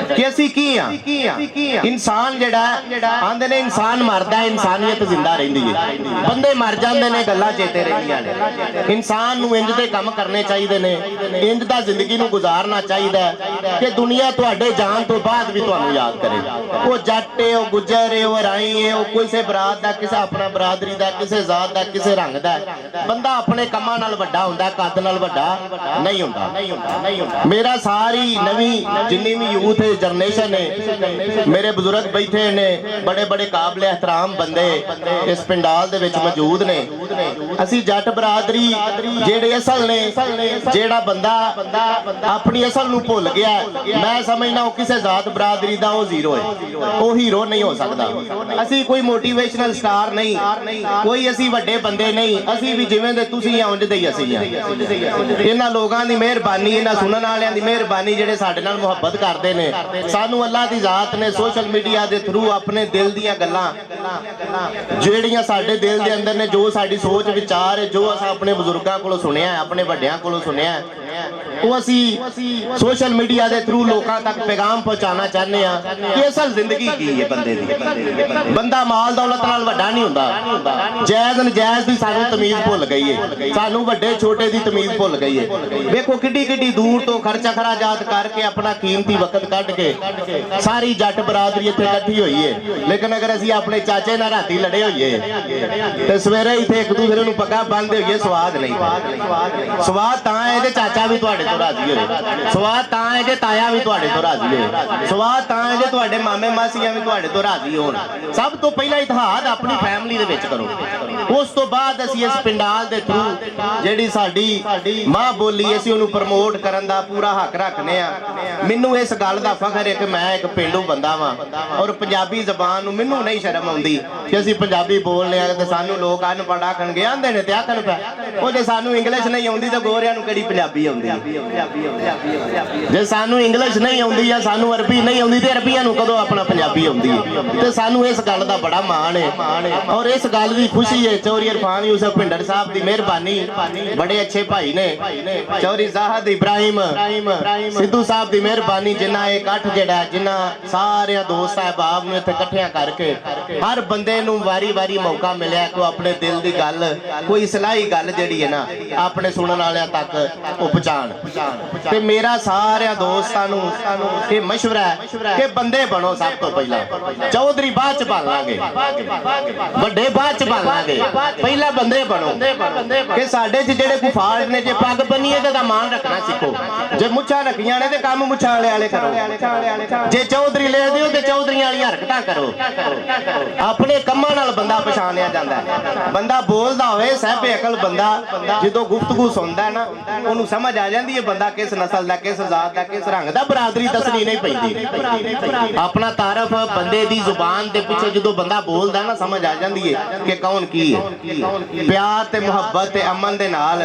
ਕਿ ਅਸੀਂ ਕੀ ਆ। ਇਨਸਾਨ ਜਿਹੜਾ ਆਂਦੇ ਨੇ ਇਨਸਾਨ ਮਰਦਾ, ਇਨਸਾਨੀਅਤ ਜ਼ਿੰਦਾ ਰਹਿੰਦੀ ਹੈ। ਬੰਦੇ ਮਰ ਜਾਂਦੇ ਨੇ, ਗੱਲਾਂ ਚੇਤੇ ਰਹਿੰਦੀਆਂ ਨੇ। ਇਨਸਾਨ ਨੂੰ ਇੰਜ ਦੇ ਕੰਮ ਕਰਨੇ ਚਾਹੀਦੇ ਨੇ, ਇੰਜ ਦਾ ਜ਼ਿੰਦਗੀ ਨੂੰ ਗੁਜ਼ਾਰਨਾ ਚਾਹੀਦਾ ਕਿ ਦੁਨੀਆ ਤੁਹਾਡੇ ਜਾਣ ਤੋਂ ਬਾਅਦ ਵੀ ਤੁਹਾਨੂੰ ਯਾਦ ਕਰੇ। ਉਹ ਜੱਟ ਹੈ, ਉਹ ਗੁੱਜਰ ਹੈ, ਉਹ ਰਾਈ ਹੈ, ਉਹ ਕਿਸੇ ਬਰਾਤ ਦਾ, ਕਿਸੇ ਆਪਣਾ ਬਰਾਦਰੀ ਦਾ, ਕਿਸੇ ਜ਼ਾਤ ਦਾ, ਕਿਸੇ ਰੰਗ ਦਾ। ਬੰਦਾ ਆਪਣੇ ਕੰਮਾਂ ਨਾਲ ਵੱਡਾ ਹੁੰਦਾ, ਕੱਦ ਨਾਲ ਵੱਡਾ ਨਹੀਂ ਹੁੰਦਾ। ਮੇਰਾ ਸਾਰੀ ਨਵੀਂ ਜਿੰਨੀ ਵੀ ਯੂਥ ਹੈ, ਜਨਰੇਸ਼ਨ ਹੈ, ਮੇਰੇ ਬਜ਼ੁਰਗ ਬੈਠੇ ਨੇ, ਬੜੇ ਬੜੇ ਕਾਬਲੇ ਇਹਤਰਾਮ ਬੰਦੇ ਇਸ ਪਿੰਡਾਲ ਦੇ ਵਿੱਚ ਮੌਜੂਦ ਨੇ। ਅਸੀਂ ਜੱਟ ਬਰਾਦਰੀ ਜਿਹੜੇ ਅਸਲ ਨੇ, ਜਿਹੜਾ ਬੰਦਾ ਆਪਣੀ ਅਸਲ ਨੂੰ ਭੁੱਲ ਗਿਆ, ਮੈਂ ਸਮਝਦਾ ਉਹ ਕਿਸੇ ਜ਼ਾਤ ਬਰਾਦਰੀ ਦਾ ਉਹ ਜ਼ੀਰੋ ਹੈ, ਉਹ ਹੀਰੋ ਨਹੀਂ ਹੋ ਸਕਦਾ। ਅਸੀਂ ਕੋਈ ਮੋਟੀਵੇਸ਼ਨਲ ਸਟਾਰ ਨਹੀਂ, ਕੋਈ ਅਸੀਂ ਵੱਡੇ ਬੰਦੇ ਨਹੀਂ, ਅਸੀਂ ਵੀ ਜਿਵੇਂ ਦੇ ਤੁਸੀਂ ਆ ਉਂਝ ਦੇ ਹੀ ਅਸੀਂ ਆ। ਇਹਨਾਂ ਲੋਕਾਂ ਦੀ ਮਿਹਰਬਾਨੀ, ਇਹਨਾਂ ਸੁਣਨ ਵਾਲਿਆਂ ਦੀ ਮਿਹਰਬਾਨੀ ਜਿਹੜੇ ਸਾਡੇ ਨਾਲ ਮੁਹੱਬਤ ਕਰਦੇ ਨੇ। ਸਾਨੂੰ ਅੱਲਾਹ ਦੀ ਜ਼ਾਤ ਨੇ ਸੋਸ਼ਲ ਮੀਡੀਆ ਦੇ ਥਰੂ ਆਪਣੇ ਦਿਲ ਦੀਆਂ ਗੱਲਾਂ ਜਿਹੜੀਆਂ ਸਾਡੇ ਦਿਲ ਦੇ ਅੰਦਰ ਨੇ, ਜੋ ਸਾਡੀ ਸੋਚ ਵਿਚਾਰ ਹੈ, ਜੋ ਅਸੀਂ ਆਪਣੇ ਬਜ਼ੁਰਗਾਂ ਕੋਲੋਂ ਸੁਣਿਆ, ਆਪਣੇ ਵੱਡਿਆਂ ਕੋਲੋਂ ਸੁਣਿਆ, ਉਹ ਅਸੀਂ ਸੋਸ਼ਲ ਮੀਡੀਆ ਦੇ ਥਰੂ ਲੋਕਾਂ ਤੱਕ ਪੈਗਾਮ ਪਹੁੰਚਾਉਣਾ ਚਾਹੁੰਦੇ ਆ ਕਿ ਅਸਲ ਜ਼ਿੰਦਗੀ ਕੀ ਹੈ ਬੰਦੇ ਦੀ। ਬੰਦਾ ਮਾਲ ਦੌਲਤ ਨਾਲ ਵੱਡਾ ਨਹੀਂ ਹੁੰਦਾ। ਜਾਇਜ਼ ਨਜਾਇਜ਼ ਦੀ ਸਾਨੂੰ ਤਮੀਜ਼ ਭੁੱਲ ਗਈ ਹੈ, ਸਾਨੂੰ ਵੱਡੇ ਛੋਟੇ ਦੀ ਤਮੀਜ਼ ਭੁੱਲ ਗਈ ਹੈ। ਵੇਖੋ ਕਿੱਡੀ ਕਿੱਡੀ ਦੂਰ ਤੋਂ ਖਰਚਾ ਖਰਾਜਾਤ ਕਰਕੇ ਆਪਣਾ ਕੀਮਤੀ ਵਕਤ ਕੱਢ ਕੇ ਸਾਰੀ ਜੱਟ ਬਰਾਦਰੀ ਇੱਥੇ ਇਕੱਠੀ ਹੋਈ ਹੈ। ਲੇਕਿਨ ਅਗਰ ਅਸੀਂ ਆਪਣੇ ਚਾਚੇ ਨਾਲ ਰਾਤੀ ਲੜੇ ਹੋਈਏ ਤੇ ਸਵੇਰੇ ਇੱਥੇ ਇੱਕ ਦੂਸਰੇ ਨੂੰ ਪੱਗਾਂ ਬੰਨ੍ਹਦੇ ਹੋਈਏ, ਸਵਾਦ ਨਹੀਂ। ਸਵਾਦ ਤਾਂ ਹੈ ਜੇ ਚਾਚਾ ਵੀ ਤੁਹਾਡੇ ਤੋਂ ਰਾਜ਼ੀ ਹੋਏ, ਸਵਾਦ ਤਾਂ ਹੈ ਜੇ ਤਾਇਆ ਵੀ ਤੁਹਾਡੇ ਤੋਂ ਰਾਜ਼ੀ ਹੋਏ, ਸਵਾਦ ਤਾਂ ਹੈ ਜੇ ਤੁਹਾਡੇ ਮਾਮੇ ਮਾਸੀਆਂ ਵੀ ਤੁਹਾਡੇ ਤੋਂ ਰਾਜ਼ੀ ਹੋਣ। ਸਭ ਤੋਂ ਪਹਿਲਾਂ ਇਤਿਹਾਦ ਆਪਣੀ ਫੈਮਿਲੀ ਦੇ ਵਿੱਚ ਕਰੋ, ਉਸ ਤੋਂ ਬਾਅਦ ਅਸੀਂ ਇਸ ਪਿੰਡਾਲ ਦੇ ਥਰੂ ਜਿਹੜੀ ਸਾਡੀ ਮਾਂ ਬੋਲੀ ਅਸੀਂ ਉਹਨੂੰ ਪ੍ਰਮੋਟ ਕਰਨ ਦਾ ਪੂਰਾ ਹੱਕ ਰੱਖਨੇ ਆ। ਮੈਨੂੰ ਇਸ ਗੱਲ ਦਾ ਫਖਰ ਹੈ ਕਿ ਮੈਂ ਇੱਕ ਪਿੰਡੂ ਬੰਦਾ ਵਾਂ ਔਰ ਪੰਜਾਬੀ ਜ਼ਬਾਨ ਨੂੰ ਮੈਨੂੰ ਨਹੀਂ ਸ਼ਰਮ ਆਉਂਦੀ ਕਿ ਅਸੀਂ ਪੰਜਾਬੀ ਬੋਲਨੇ ਆ ਤੇ ਸਾਨੂੰ ਲੋਕ ਅਨਪੜ੍ਹ ਆਖਣਗੇ, ਆਂਦੇ ਨੇ ਤੇ ਆਖਣ ਪੈ। ਉਹ ਜੇ ਸਾਨੂੰ ਇੰਗਲਿਸ਼ ਨਹੀਂ ਆਉਂਦੀ ਤਾਂ ਗੋਰਿਆਂ ਨੂੰ ਕਿਹੜੀ ਪੰਜਾਬੀ ਆਉਂਦੀ? ਜੇ ਸਾਨੂੰ ਇੰਗਲਿਸ਼ ਨਹੀਂ ਆਉਂਦੀ ਜਾਂ ਸਾਨੂੰ ਅਰਬੀ ਨਹੀਂ ਆਉਂਦੀ ਤੇ ਅਰਬੀਆਂ ਨੂੰ ਕਦੋਂ ਆਪਣਾ ਪੰਜਾਬੀ ਆਉਂਦੀ ਹੈ? ਤੇ ਸਾਨੂੰ ਇਸ ਗੱਲ ਦਾ ਬੜਾ ਮਾਣ ਹੈ ਔਰ ਇਸ ਗੱਲ ਦੀ ਖੁਸ਼ੀ ਹੈ। ਚੌਧਰੀ ਇਰਫਾਨ ਯੂਸਫ ਭਿੰਡਰ ਸਾਹਿਬ ਦੀ ਮਿਹਰਬਾਨੀ, ਬੜੇ ਅੱਛੇ ਭਾਈ ਨੇ ਚੌਧਰੀ ਜ਼ਾਹਦ ਇਬਰਾਹਿਮ ਸਿੱਧੂ ਸਾਹਿਬ ਦੀ ਮਿਹਰਬਾਨੀ, ਜਿਨ੍ਹਾਂ ਇਹ ਇਕੱਠ ਜਿਹੜਾ ਜਿਨ੍ਹਾਂ ਸਾਰਿਆਂ ਦੋਸਤ ਸਾਹਿਬਾਬ ਨੂੰ ਇੱਥੇ ਇਕੱਠਿਆਂ ਕਰਕੇ ਹਰ ਬੰਦੇ ਨੂੰ ਵਾਰੀ-ਵਾਰੀ ਮੌਕਾ ਮਿਲਿਆ ਕਿ ਉਹ ਆਪਣੇ ਦਿਲ ਦੀ ਗੱਲ, ਕੋਈ ਸਲਾਹੀ ਗੱਲ ਜਿਹੜੀ ਹੈ ਨਾ ਆਪਣੇ ਸੁਣਨ ਵਾਲਿਆਂ ਤੱਕ ਉਹ ਪਹੁੰਚਾਉਣ। ਤੇ ਮੇਰਾ ਸਾਰਿਆਂ ਦੋਸਤਾਂ ਨੂੰ ਇਹ ਮਸ਼ਵਰਾ ਹੈ ਕਿ ਬੰਦੇ ਬਣੋ। ਸਭ ਤੋਂ ਪਹਿਲਾਂ ਚੌਧਰੀ ਬਾਅਦ ਚ ਬਣ ਲਾਂਗੇ, ਵੱਡੇ ਬਾਅਦ ਚ ਬਣ ਲਾਂਗੇ, ਪਹਿਲਾਂ ਬੰਦੇ ਬਣੋ। ਕਿ ਸਾਡੇ ਚ ਜਿਹੜੇ ਕੁਫਾਰ ਨੇ, ਜੇ ਪੱਗ ਬੰਨੀਏ ਤੇ ਦਾ ਮਾਣ ਰੱਖਣਾ ਸਿੱਖੋ, ਜੇ ਮੁੱਛਾਂ ਰੱਖੀਆਂ ਨੇ ਤੇ ਕੰਮ ਮੁੱਛਾਂ ਵਾਲੇ ਕਰੋ, ਜੇ ਚੌਧਰੀ ਲੈ ਦਿਓ ਤੇ ਚੌਧਰੀਆਂ ਵਾਲੀਆਂ ਹਰਕਤਾਂ ਕਰੋ। ਆਪਣੇ ਕੰਮਾਂ ਨਾਲ ਬੰਦਾ ਪਛਾਣਿਆ ਜਾਂਦਾ ਹੈ। ਬੰਦਾ ਬੋਲਦਾ ਹੋਵੇ ਸਹਿਬੇ ਅਕਲ ਬੰਦਾ ਜਦੋਂ ਗੁਫ਼ਤਗੂ ਸੁਣਦਾ ਨਾ ਉਹਨੂੰ ਸਮਝ ਆ ਜਾਂਦੀ ਹੈ ਬੰਦਾ ਕਿਸ ਨਸਲ ਦਾ, ਕਿਸ ਜ਼ਾਤ ਦਾ, ਕਿਸ ਰੰਗ ਦਾ। ਬਰਾਦਰੀ ਦੱਸਣੀ ਨਹੀਂ ਪੈਂਦੀ। ਆਪਣਾ ਤਾਰਫ ਬੰਦੇ ਦੀ ਜ਼ੁਬਾਨ ਦੇ ਪਿੱਛੇ ਜਦੋਂ ਬੰਦਾ ਬੋਲਦਾ ਨਾ ਸਮਝ ਆ ਜਾਂਦੀ ਹੈ ਕਿ ਕੌਣ ਕੀ ਹੈ। ਪਿਆਰ ਤੇ ਮੁਹੱਬਤ ਤੇ ਅਮਨ ਦੇ ਨਾਲ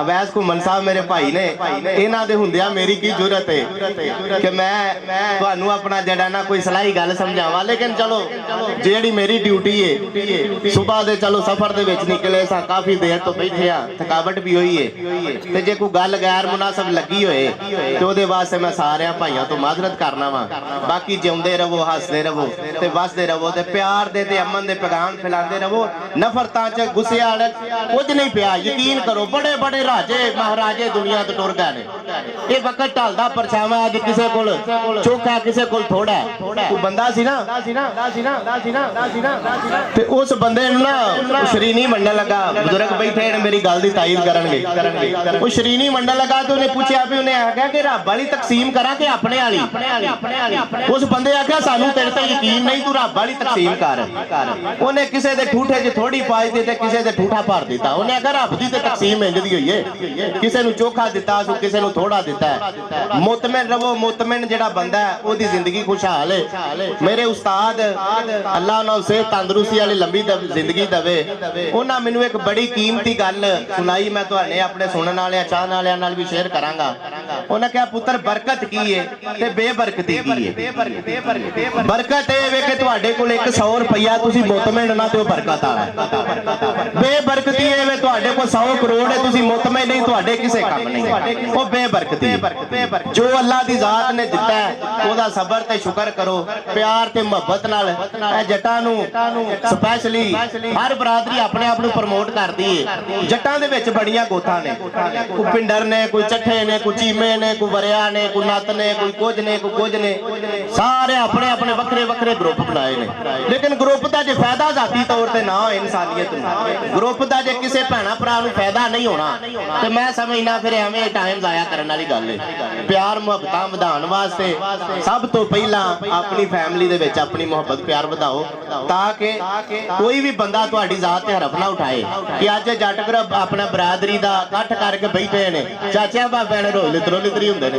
ਅਵੈਸ ਘੁੰਮਣ ਸਾਹਿਬ ਮੇਰੇ ਭਾਈ ਨੇ, ਇਹਨਾਂ ਦੇ ਹੁੰਦਿਆਂ ਮੇਰੀ ਕੀ ਜ਼ਰੂਰਤ ਹੈ ਕਿ ਮੈਂ ਤੁਹਾਨੂੰ ਆਪਣਾ ਜਿਹੜਾ ਨਾ ਕੋਈ ਸਲਾਹੀ ਗੱਲ ਸਮਝਾਵਾਂ। ਲੇਕਿਨ ਚਲੋ ਜਿਹੜੀ ਮੇਰੀ ਡਿਊਟੀ ਹੈ ਸਵੇਰ ਦੇ ਚਲੋ ਸਫ਼ਰ ਦੇ ਵਿੱਚ ਨਿਕਲੇ ਸਾਂ, ਕਾਫੀ ਦੇਰ ਤੋਂ ਬੈਠੇ ਆ, ਥਕਾਵਟ ਵੀ ਹੋਈ ਹੈ ਤੇ ਜੇ ਕੋਈ ਗੱਲ ਗੈਰ ਮੁਨਾਸਬ ਲੱਗੀ ਹੋਏ ਤੇ ਉਹਦੇ ਵਾਸਤੇ ਮੈਂ ਸਾਰਿਆਂ ਭਾਈਆਂ ਤੋਂ ਮਾਜ਼ਰਤ ਕਰਨਾ ਵਾ। ਬਾਕੀ ਜਿਉਂਦੇ ਰਹੋ, ਹੱਸਦੇ ਰਹੋ ਤੇ ਵਸਦੇ ਰਹੋ ਤੇ ਪਿਆਰ ਦੇ ਤੇ ਅਮਨ ਦੇ ਪੈਗਾਮ ਫੈਲਾਉਂਦੇ ਰਹੋ। ਨਫ਼ਰਤਾਂ 'ਚ ਗੁੱਸੇ ਵਾਲੇ ਕੁਝ ਨਹੀਂ ਪਿਆ। ਯਕੀਨ ਕਰੋ ਬੜੇ ਬੜੇ ਰਾਜੇ ਮਹਾਰਾਜੇ ਦੁਨੀਆ ਤੋਂ ਟੁਰ ਗਏ ਨੇ। ਇਹ ਵਕਤ ਢਲਦਾ ਪਰਛਾਵਾਂ ਅੱਜ ਕਿਸੇ ਕੋਲ ਚੋਖਾ, ਕਿਸੇ ਕੋਲ ਥੋੜਾ। ਕੋਈ ਬੰਦਾ ਸੀ ਨਾ ਤੇ ਉਸ ਬੰਦੇ ਨੂੰ ਨਾ ਸ਼ਰੀਨੀ ਮੰਡਲ ਲੱਗਾ, ਬਜ਼ੁਰਗ ਬੈਠੇ ਨੇ ਮੇਰੀ ਗੱਲ ਦੀ ਤਾਈਦ ਕਰਨਗੇ। ਉਹ ਸ਼ਰੀਨੀ ਮੰਡਲ ਲੱਗਾ ਤੇ ਉਹਨੇ ਪੁੱਛਿਆ ਵੀ ਉਹਨੇ ਆਖਿਆ ਕਿ ਰੱਬ ਵਾਲੀ ਤਕਸੀਮ ਕਰਾਂ ਕਿ ਆਪਣੇ ਵਾਲੀ? ਉਸ ਬੰਦੇ ਆਖਿਆ ਸਾਨੂੰ ਤੇਰੇ ਤੇ ਯਕੀਨ ਨਹੀਂ, ਤੂੰ ਰੱਬ ਵਾਲੀ ਤਕਸੀਮ ਕਰ। ਉਹਨੇ ਕਿਸੇ ਦੇ ਠੂਠੇ 'ਚ ਥੋੜੀ ਪਾਈ ਤੇ ਕਿਸੇ ਦੇ ਠੂਠਾ ਭਰ ਦਿੱਤਾ। ਉਹਨੇ ਆਖਿਆ ਰੱਬ ਦੀ ਤੇ ਤਕਸੀਮ ਇੰਜ ਦੀ ਹੋਈ ਹੈ, ਕਿਸੇ ਨੂੰ ਚੋਖਾ ਦਿੱਤਾ ਸੋ ਕਿਸੇ ਨੂੰ ਥੋੜਾ ਦਿੱਤਾ ਹੈ। ਮੁਤਮਿਨ ਰਵੋ, ਮੁਤਮਿਨ ਜਿਹੜਾ ਬੰਦਾ ਹੈ ਉਹਦੀ ਜ਼ਿੰਦਗੀ ਖੁਸ਼ਹਾਲ ਹੈ। ਮੇਰੇ ਉਸਤਾਦ ਅੱਲਾਹ ਨਾਲ ਸਿਹਤ ਤੰਦਰੁਸਤੀ ਵਾਲੀ ਲੰਬੀ ਜ਼ਿੰਦਗੀ ਦੇਵੇ, ਉਹਨਾਂ ਮੈਨੂੰ ਇੱਕ ਬੜੀ ਕੀਮਤੀ ਗੱਲ ਸੁਣਾਈ। ਮੈਂ ਤੁਹਾਡੇ ਆਪਣੇ ਸੁਣਨ ਵਾਲਿਆਂ ਚਾਹਣ ਵਾਲਿਆਂ ਨਾਲ ਵੀ ਸ਼ੇਅਰ ਕਰਾਂਗਾ। ਉਹਨਾਂ ਕਿਹਾ ਪੁੱਤਰ ਬਰਕਤ ਕੀ ਹੈ ਤੇ ਬੇਬਰਕਤੀ ਕੀ ਹੈ? ਬਰਕਤ ਇਹ ਵੇ ਕਿ ਤੁਹਾਡੇ ਕੋਲ 100 ਰੁਪਇਆ ਤੁਸੀਂ ਮੁਤਮਿਨ ਨਾ ਤੇ ਉਹ ਬਰਕਤ ਵਾਲਾ। ਬੇਬਰਕਤੀ ਇਹ ਵੇ ਤੁਹਾਡੇ ਕੋਲ 100 ਕਰੋੜ ਹੈ ਤੁਸੀਂ ਮੁਤਮਿਨ ਨਹੀਂ, ਤੁਹਾਡੇ ਕਿਸੇ ਕੰਮ ਨਹੀਂ, ਉਹ ਬੇਬਰਕਤੀ। ਜੋ ਅੱਲਾਹ ਦੀ ਜ਼ਾਤ ਨੇ ਦਿੱਤਾ ਹੈ ਉਹਦਾ ਸਬਰ ਤੇ ਸ਼ੁਕਰ ਕਰੋ, ਪਿਆਰ ਤੇ ਮੁਹੱਬਤ ਨਾਲ। ਇਹ ਜੱਟਾਂ ਨੂੰ ਸਪੈਸ਼ਲੀ ਹਰ ਬਰਾਦਰੀ ਆਪਣੇ ਆਪ ਨੂੰ ਪ੍ਰਮੋਟ ਕਰਦੀ ਹੈ। ਜੱਟਾਂ ਦੇ ਵਿੱਚ ਬੜੀਆਂ ਗੋਥਾਂ ਨੇ, ਕੋਈ ਪਿੰਡਰ ਨੇ, ਕੋਈ ਚੱਠੇ ਨੇ, ਕੋਈ ਚੀਮੇ ਨੇ, ਕੋਈ ਵਰਿਆ ਨੇ, ਕੋਈ ਨੱਤ ਨੇ, ਕੋਈ ਕੁਝ ਨੇ, ਕੋਈ ਕੁਝ ਨੇ। ਸਾਰੇ ਆਪਣੇ ਆਪਣੇ ਵੱਖਰੇ ਵੱਖਰੇ ਗਰੁੱਪ ਬਣਾਏ ਨੇ। ਲੇਕਿਨ ਗਰੁੱਪ ਦਾ ਜੇ ਫਾਇਦਾ ਜ਼ਾਤੀ ਤੌਰ ਤੇ ਨਾ ਹੋਏ ਇਨਸਾਨੀਅਤ ਨੂੰ, ਗਰੁੱਪ ਦਾ ਜੇ ਕਿਸੇ ਭੈਣਾ ਭਰਾ ਨੂੰ ਫਾਇਦਾ ਨਹੀਂ ਹੋਣਾ ਤੇ ਮੈਂ ਸਮਝਣਾ ਫਿਰ ਐਵੇਂ ਟਾਈਮ ਜ਼ਾਇਆ ਕਰਨ ਵਾਲੀ ਗੱਲ ਹੈ। ਪਿਆਰ ਮੁਹੱਬਤਾਂ ਵਧਾਉਣ ਵਾਸਤੇ ਸਭ ਤੋਂ ਪਹਿਲਾਂ ਆਪਣੀ ਫੈਮਿਲੀ ਦੇ ਵਿੱਚ ਆਪਣੀ ਮੁਹੱਬਤ ਪਿਆਰ ਵਧਾਓ ਤਾਂ ਕਿ ਕੋਈ ਵੀ ਬੰਦਾ ਤੁਹਾਡੀ ਜ਼ਾਤ ਤੇ ਹਰਫ ਨਾ ਉਠਾਏ ਕਿ ਅੱਜ ਜੱਟ ਗਰੁੱਪ ਆਪਣਾ ਬਰਾਦਰੀ ਦਾ ਇਕੱਠ ਕਰਕੇ ਬੈਠੇ ਨੇ, ਚਾਚਿਆਂ ਬਾਬਿਆਂ ਨੇ ਰੋਜ਼ ਲਿਤਰੋ ਲਿਤਰੀ ਹੁੰਦੇ ਨੇ।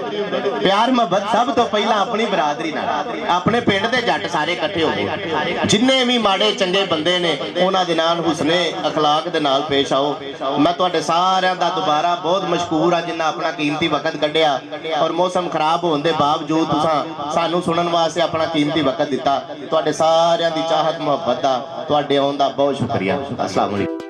ਪਿਆਰ ਮੁਹੱਬਤ ਸਭ ਤੋਂ ਪਹਿਲਾਂ ਆਪਣੀ ਬਰਾਦਰੀ ਨਾਲ, ਆਪਣੇ ਪਿੰਡ ਦੇ ਜੱਟ ਸਾਰੇ ਇਕੱਠੇ ਹੋ ਗਏ। ਜਿੰਨੇ ਵੀ ਮਾੜੇ ਚੰਗੇ ਬੰਦੇ ਨੇ ਉਹਨਾਂ ਦੇ ਨਾਲ ਹੁਸਨੇ ਅਖਲਾਕ ਦੇ ਨਾਲ ਪੇਸ਼ ਆਓ। ਮੈਂ ਤੁਹਾਡੇ ਸਾਰਿਆਂ ਦਾ ਦੁਬਾਰਾ ਬਹੁਤ ਮਸ਼ਕੂਰ ਆ ਜਿਨ੍ਹਾਂ ਆਪਣਾ ਕੀਮਤੀ ਵਕਤ ਕੱਢਿਆ ਔਰ ਮੌਸਮ ਖਰਾਬ ਹੋਣ ਦੇ ਬਾਵਜੂਦ ਤੁਸੀਂ ਸਾਨੂੰ ਸੁਣਨ ਵਾਸਤੇ ਆਪਣਾ ਕੀਮਤੀ ਵਕਤ ਦਿੱਤਾ। ਤੁਹਾਡੇ ਸਾਰਿਆਂ ਦੀ ਚਾਹਤ ਮੁਹੱਬਤ ਦਾ, ਤੁਹਾਡੇ ਆਉਣ ਦਾ ਬਹੁਤ ਸ਼ੁਕਰੀਆ। अस्सलाम वालेकुम।